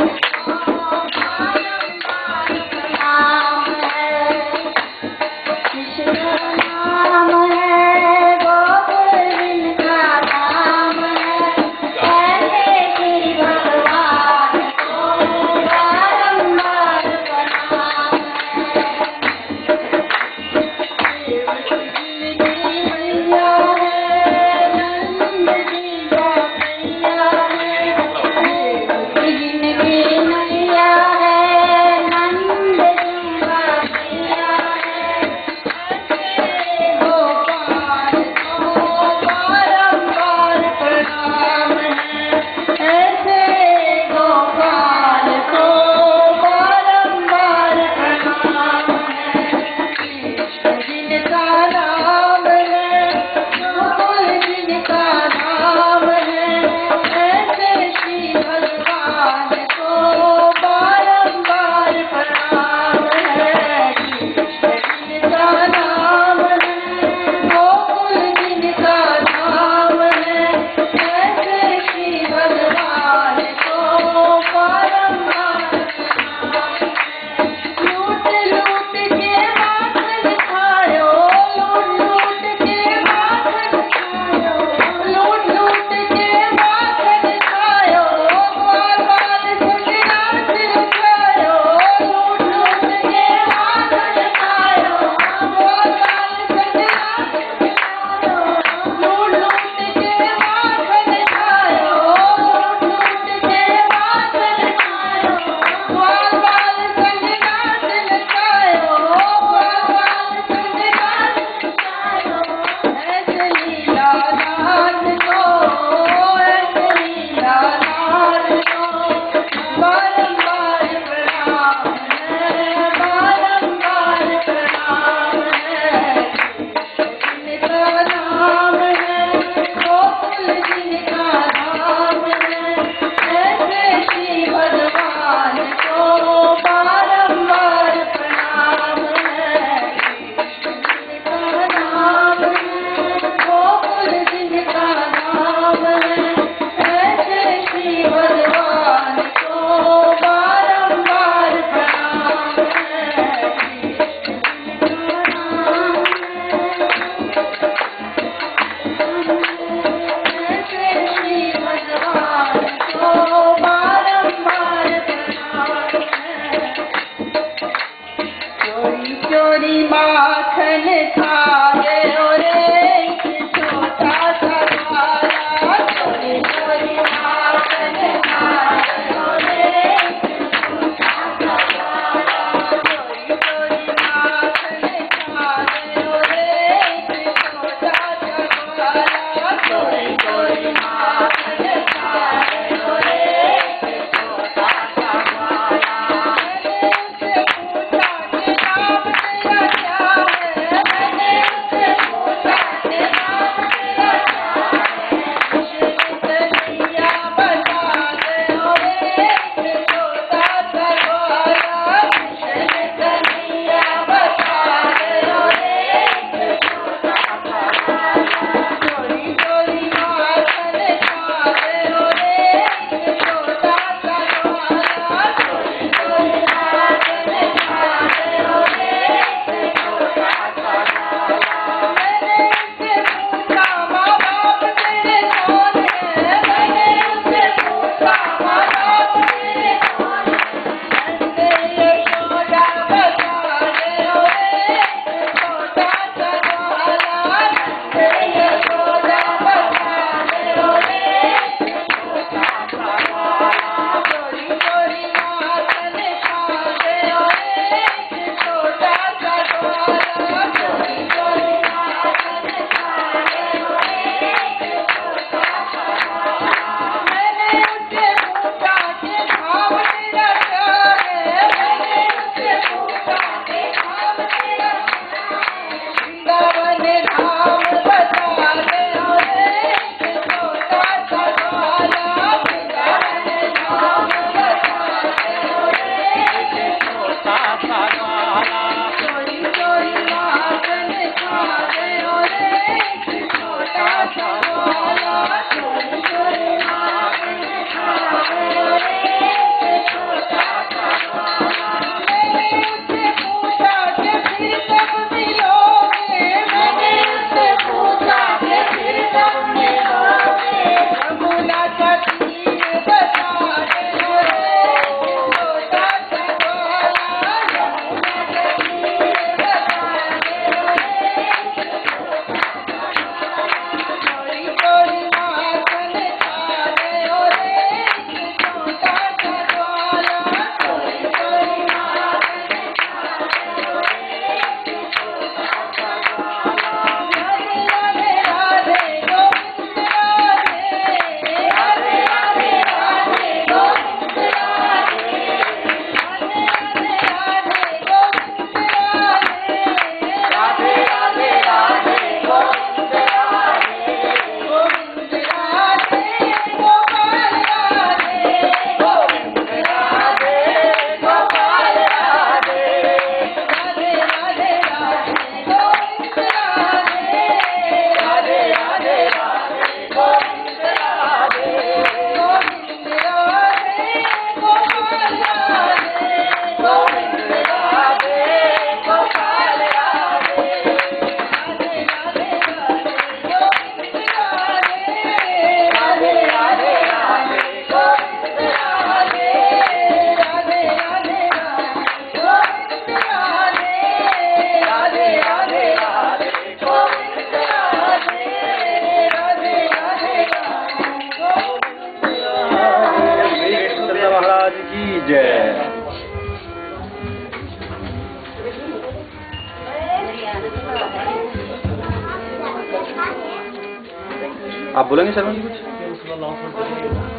आप बोलेंगे शर्मा जी कुछ?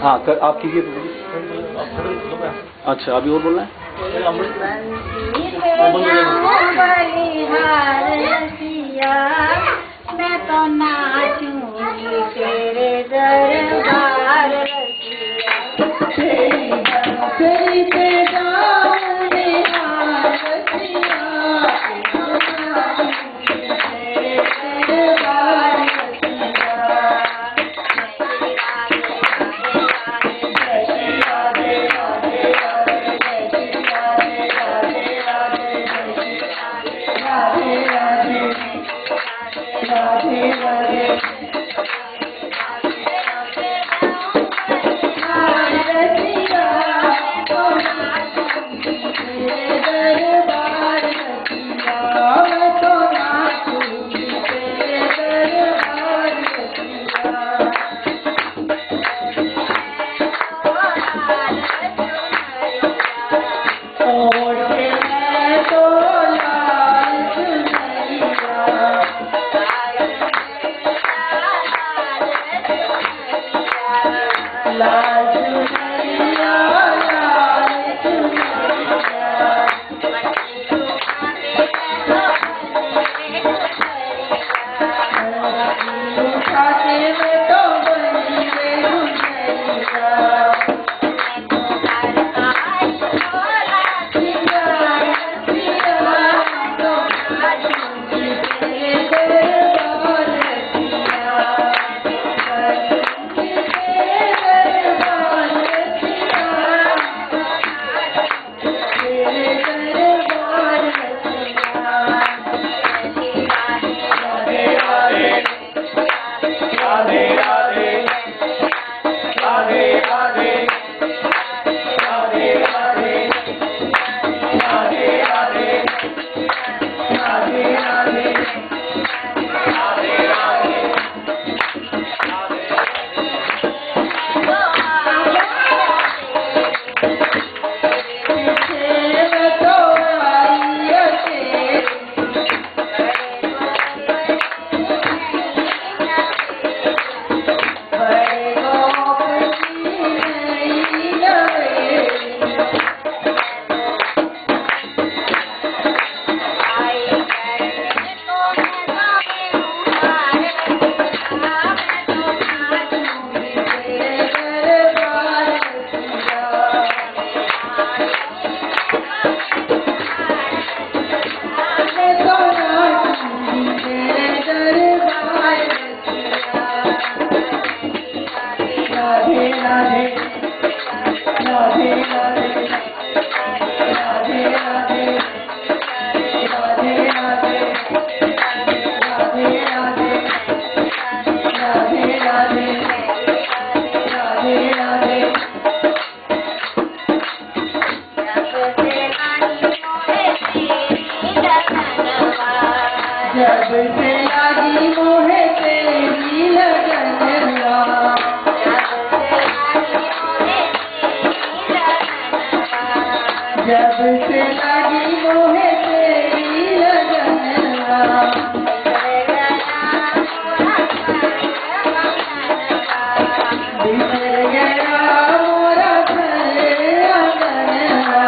हाँ आप कीजिए तो बोलिए। अच्छा अभी और बोलना है? मैं तो नाचूंगी तेरे दरबार रसिया तेरी पे जाऊं निहार रसिया तेरे दरबार जब से लगी मोहे तेरी लगनवा बिसर गया मोरा घर आंगनवा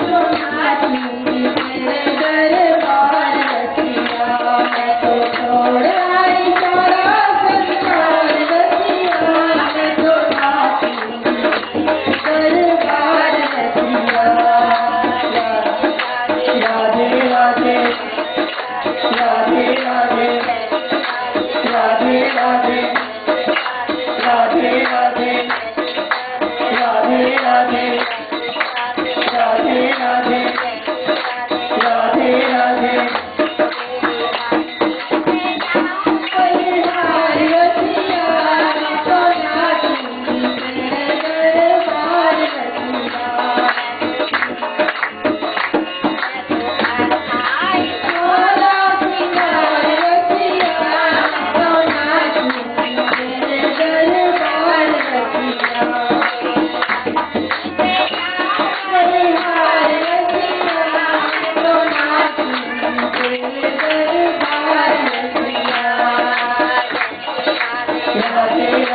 तो नाचूंगी तेरे दरबार रसिया मैं तो छोड़ आई सारा संसार रसिया मैं तो नाचूंगी दरबार रसिया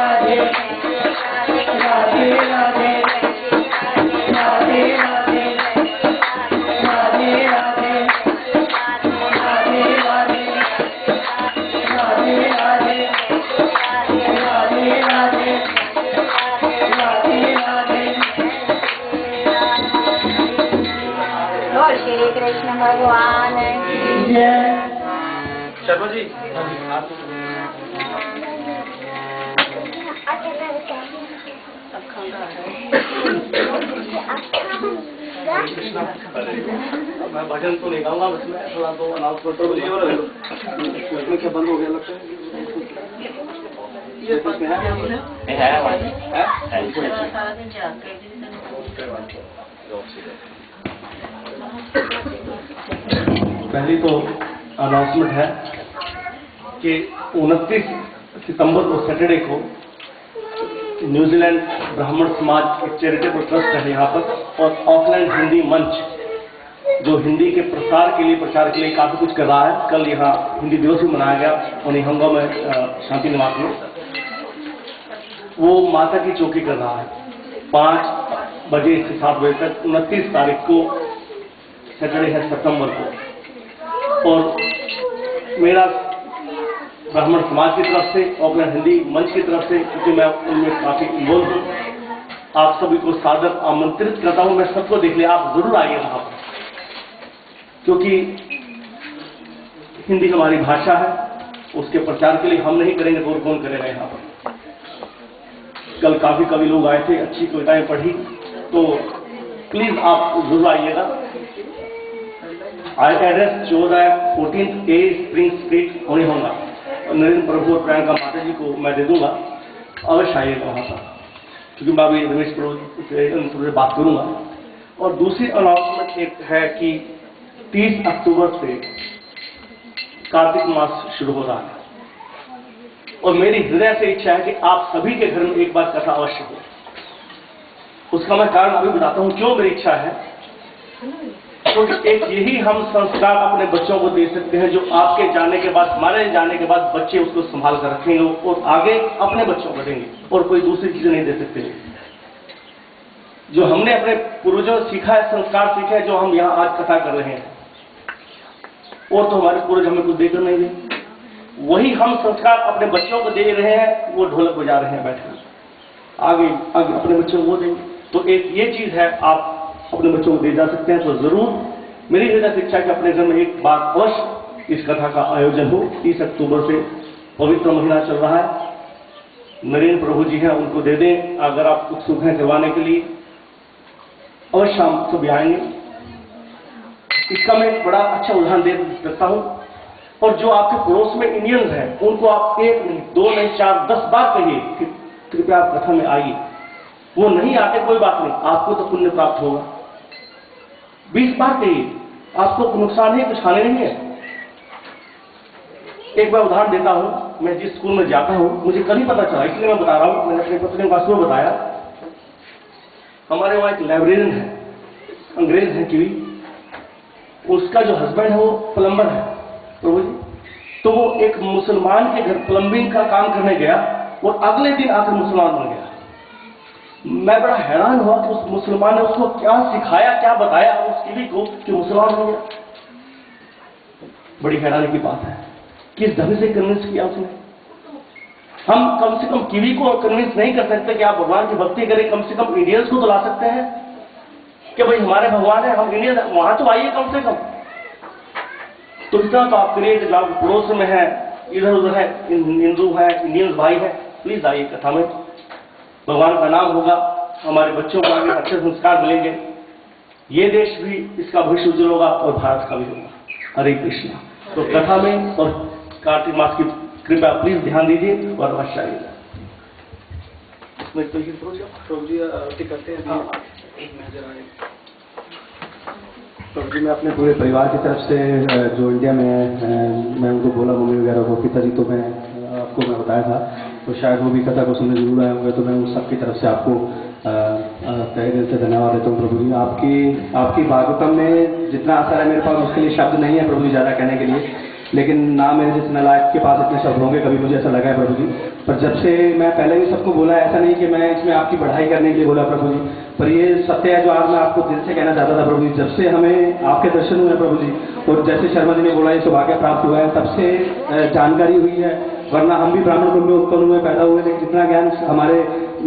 राधे राधे राधे राधे राधे राधे राधे राधे राधे राधे राधे राधे राधे राधे राधे। बोल श्री कृष्ण भगवान की जय। शर्मा जी मैं भजन तो नहीं गाऊंगा, बस मैं थोड़ा तो अनाउंसमेंट कर दीजिए। और इसमें क्या बंद हो गया लगता है? ये इसमें है पहली तो अनाउंसमेंट है कि 29 सितंबर को सैटरडे को न्यूजीलैंड ब्राह्मण समाज एक चैरिटेबल ट्रस्ट है यहाँ पर, और ऑकलैंड हिंदी मंच जो हिंदी के प्रसार के लिए प्रचार के लिए काफी कुछ कर रहा है। कल यहाँ हिंदी दिवस भी मनाया गया और निहंगा में शांति निवास में। वो माता की चौकी कर रहा है 5 बजे से 7 बजे तक 29 तारीख को सैटरडे है सितंबर को। और मेरा ब्राह्मण समाज की तरफ से ऑकलैंड हिंदी मंच की तरफ से, क्योंकि मैं उनमें काफी इन्वॉल्व हूँ, आप सभी को सादर आमंत्रित करता हूँ। मैं सबको देख लिया, आप जरूर आइए वहां पर, क्योंकि हिंदी हमारी भाषा है, उसके प्रचार के लिए हम नहीं करेंगे तो और कौन करेगा यहाँ पर। कल काफी कवि लोग आए थे, अच्छी कविताएं पढ़ी, तो प्लीज आप जरूर आइएगा। एड्रेस 14 A स्प्रिंग स्ट्रीट होनी होगा। नरेंद्र प्रभु और प्रियंका माता जी को मैं दे दूंगा, अवश्य आइएगा वहां पर, क्योंकि मैं अभी रमेश प्रभु से बात करूंगा। और दूसरी अनाउंसमेंट एक है कि 30 अक्टूबर से कार्तिक मास शुरू हो रहा है, और मेरी हृदय से इच्छा है कि आप सभी के घर में एक बार कथा अवश्य हो। उसका मैं कारण अभी बताता हूं क्यों मेरी इच्छा है। क्योंकि एक यही हम संस्कार अपने बच्चों को दे सकते हैं जो आपके जाने के बाद, हमारे जाने के बाद बच्चे उसको संभाल कर रखेंगे और आगे अपने बच्चों को देंगे, और कोई दूसरी चीजें नहीं दे सकते। जो हमने अपने पूर्वजों से सीखा है, संस्कार सीखे हैं, जो हम यहाँ आज कथा कर रहे हैं, और तो हमारे पूर्वज हमें कुछ देकर नहीं गए। वही हम संस्कार अपने बच्चों को दे रहे हैं, वो ढोलक बजा रहे हैं बैठकर, आगे आगे अपने बच्चों को वो देंगे। तो एक ये चीज है, आप अपने बच्चों को दे जा सकते हैं। तो जरूर मेरी हृदय से इच्छा है कि अपने घर में एक बार अवश्य इस कथा का आयोजन हो। 30 अक्टूबर से पवित्र महीना चल रहा है, नरेंद्र प्रभु जी हैं, उनको दे दें। अगर आप उत्सुक हैं करवाने के लिए, अवश्य हम सभी आएंगे। इसका मैं एक बड़ा अच्छा उदाहरण दे सकता हूं। और जो आपके पड़ोस में इंडियंस हैं, उनको आप 1 नहीं, 2 नहीं, 4, 10 बार कहिए कि कृपया आप कथा में आइए। वो नहीं आते कोई बात नहीं, आपको तो पुण्य प्राप्त होगा। 20 बार कहिए, आपको नुकसान है, कुछ हानि नहीं है। एक बार उदाहरण देता हूं, मैं जिस स्कूल में जाता हूं, मुझे कल ही पता चला, इसलिए मैं बता रहा हूं। मैंने अपने पत्नी को सुबह बताया, हमारे वहां एक लाइब्रेरियन है, अंग्रेज है किवी, उसका जो हस्बैंड है वो प्लम्बर है प्रभु जी। तो वो एक मुसलमान के घर प्लम्बिंग का काम करने गया और अगले दिन आकर मुसलमान बन गया। मैं बड़ा हैरान हुआ कि उस मुसलमान ने उसको क्या सिखाया, क्या बताया उस किवी को कि मुसलमान हो गया। बड़ी हैरानी की बात है, किस ढंग से कन्विंस किया उसने। हम कम से कम किवी को कन्विंस नहीं कर सकते कि आप भगवान की भक्ति करें, कम से कम इंडियंस को तो ला सकते हैं कि भाई हमारे भगवान है, हम इंडियन, वहां तो आइए कम से कम। तो इतना तो आप करिए कि जो आप पड़ोस में है, इधर उधर है, हिंदू है, इंडियंस भाई है, प्लीज आइए कथा में। भगवान का नाम होगा, हमारे बच्चों को आगे अच्छे संस्कार मिलेंगे, ये देश भी इसका भविष्य उज्जवल होगा और भारत का भी होगा। हरे कृष्णा। तो कथा में और कार्तिक मास की कृपया प्लीज ध्यान दीजिए और अवश्य आइएगा। करते हैं प्रभु जी, मैं अपने पूरे परिवार की तरफ से जो इंडिया में मैं उनको बोला, मम्मी वगैरह को, पिताजी तो मैं आपको मैं बताया था, तो शायद वो भी कथा को सुनने जरूर आए होंगे। तो मैं उन सबकी तरफ से आपको तहे दिल से धन्यवाद देता हूँ प्रभु जी। आपकी भागवतम में जितना असर है मेरे पास उसके लिए शब्द नहीं है प्रभु जी ज़्यादा कहने के लिए, लेकिन ना मेरे जिस नालायक के पास इतने शब्द होंगे, कभी मुझे ऐसा लगा है प्रभु जी। पर जब से मैं पहले भी सबको बोला, ऐसा नहीं कि मैं इसमें आपकी बढ़ाई करने के लिए बोला प्रभु जी, पर ये सत्य है जो आज मैं आपको दिल से कहना चाहता था प्रभु जी। जब से हमें आपके दर्शन हुए प्रभु जी, और जैसे शर्मा जी ने बोला ये सौभाग्य प्राप्त हुआ है, तब से जानकारी हुई है। वरना हम भी ब्राह्मण कुल में उत्पन्न हुए, पैदा हुए, लेकिन जितना ज्ञान हमारे,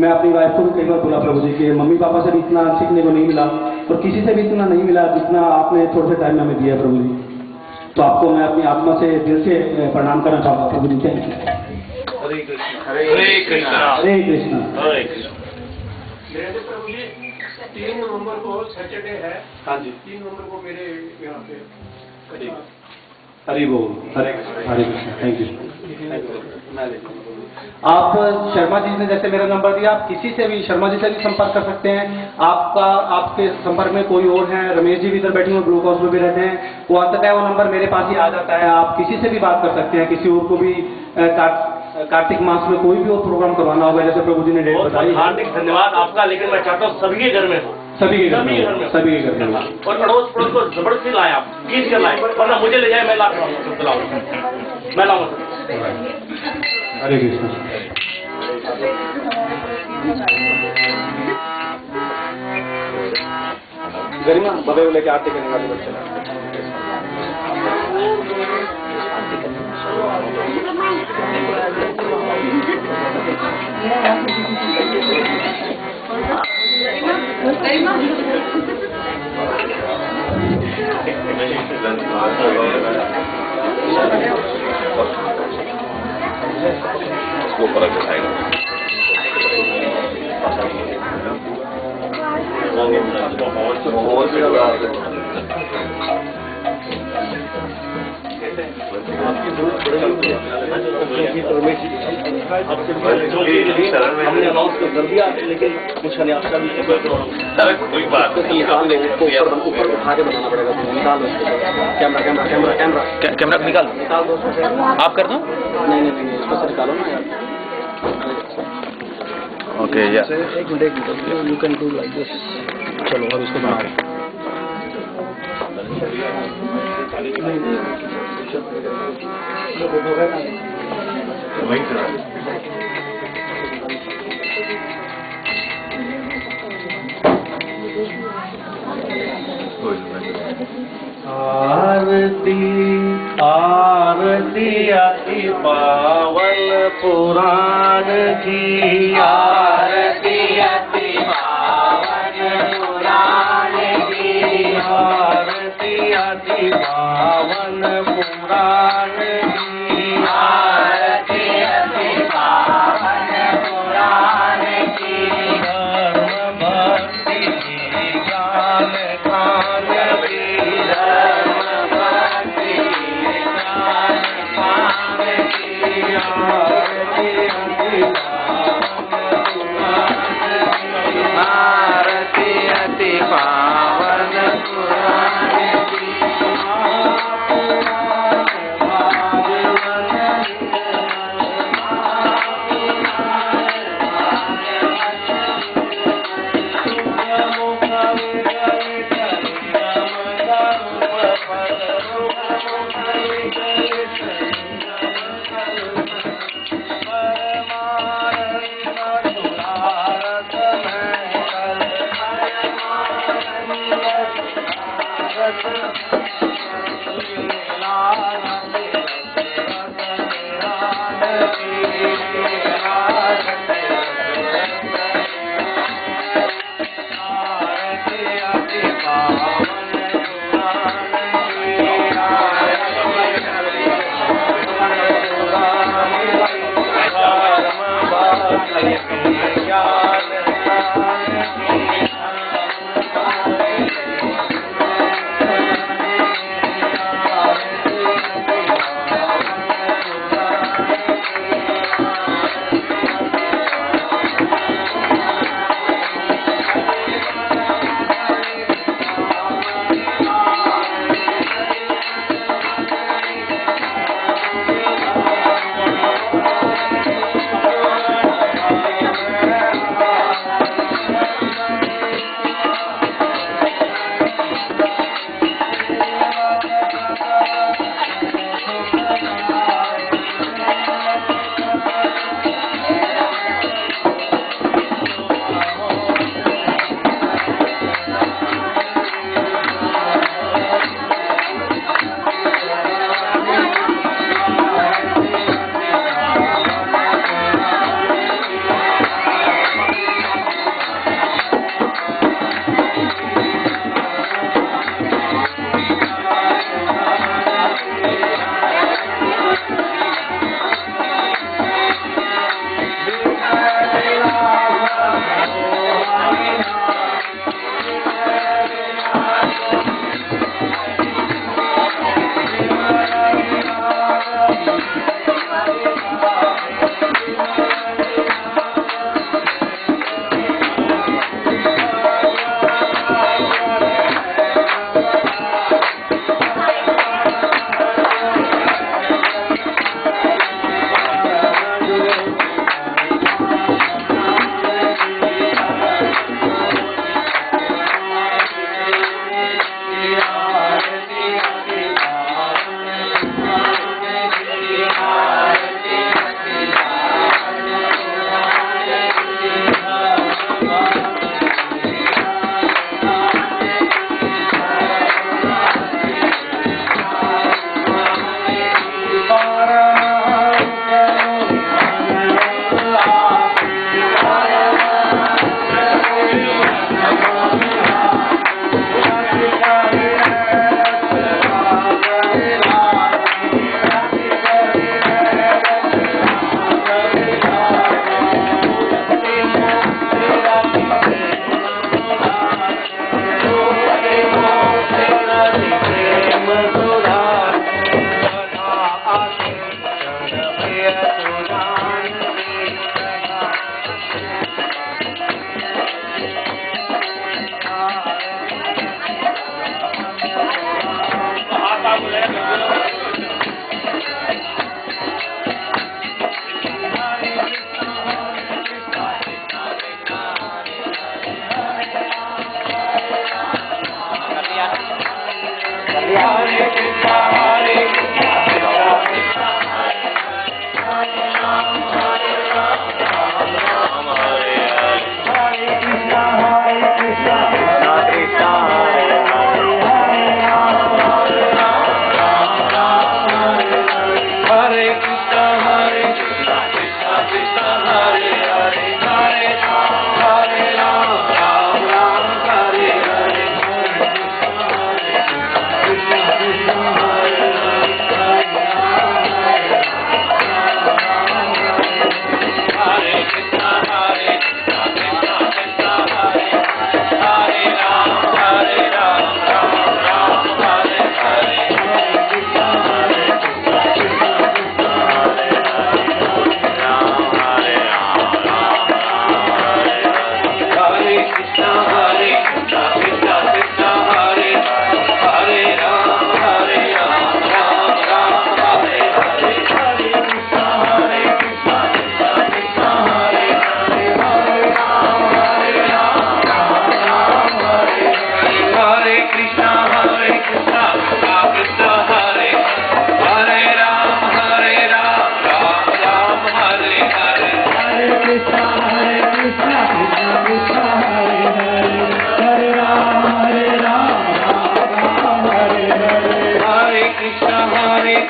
मैं अपनी वाइफ को भी कई बार बोला प्रभु जी कि मम्मी पापा से भी इतना सीखने को नहीं मिला, और किसी से भी इतना नहीं मिला जितना आपने थोड़े से टाइम में हमें दिया प्रभु जी। तो आपको मैं अपनी आत्मा से दिल से प्रणाम करना चाहूँगा प्रभु जी। Thank you. हरे कृष्ण हरे कृष्ण हरे कृष्ण हरे कृष्ण। मेरे प्रभु जी 3 नवंबर को सैटरडे है। हाँ जी, 3 नवंबर को मेरे यहाँ पे हरि बोल। हरे कृष्ण। Thank you. आप शर्मा जी ने जैसे मेरा नंबर दिया, आप किसी से भी, शर्मा जी से भी संपर्क कर सकते हैं। आपके संपर्क में कोई और है, रमेश जी भी इधर बैठे हुए ब्लू क्रॉस में भी रहते हैं, वो आता है, वो नंबर मेरे पास ही आ जाता है। आप किसी से भी बात कर सकते हैं। किसी और को भी कार्तिक मास में कोई भी और प्रोग्राम करवाना होगा, जैसे प्रभु जी ने डेट बताई। हार्दिक धन्यवाद आपका, लेकिन मैं चाहता हूँ सभी के घर में हो, सभी के घर में, सभी के घर में। और अड़ोस पड़ोस को जबरदस्ती लाए, आप खींच कर लाए, वरना मुझे ले जाए, मैं ला मैं लाऊंगा। हरे कृष्ण। गरिमा बबे लेके आरती करने वाले बच्चे। उसको फर्क दिखाएगा। हमने अनाउंस कर दिया, लेकिन कुछ नहीं आपका भी कोई बात नहीं, ऊपर उठा के बनाना पड़ेगा। निकाल दो camera camera camera camera camera निकाल दो। आप कर दो। नहीं, इसको से निकालो ना यार। ओके या एक minute you can do like this. चलो अब इसको बनाओ। आरती आरती अति पावन पुराण की, आरती अति पावन पुराण की, आरती अति पावन पुराण की, आरती अति पावन पुराण की, धर्म भक्ति की ज्ञान खान की, धर्म भक्ति की ज्ञान खान की, आरती अति पावन पुराण की, आरती अति पावन पुराण की।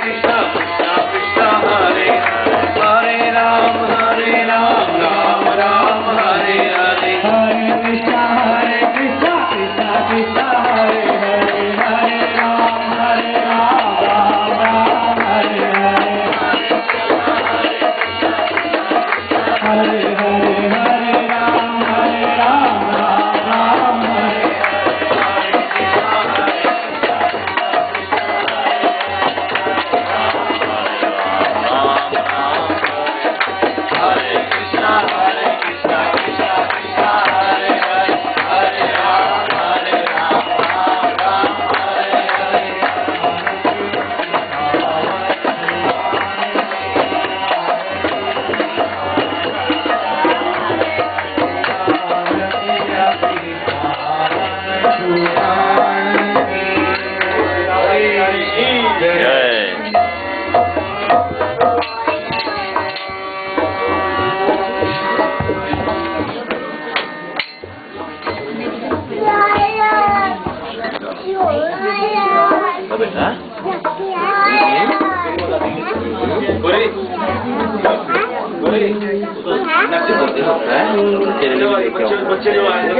कृष्णा कृष्णा कृष्णा हरे हरे राम राम राम हरे हरे हरे कृष्णा कृष्णा कृष्णा हरे हरे हरे राम राम राम हरे हरे हरे हरे हरे राम राम हरे हरे कृष्णा कृष्णा कृष्णा हरे हरे हरे राम राम हरे हरे बच्चे जो आएंगे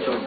बच्चे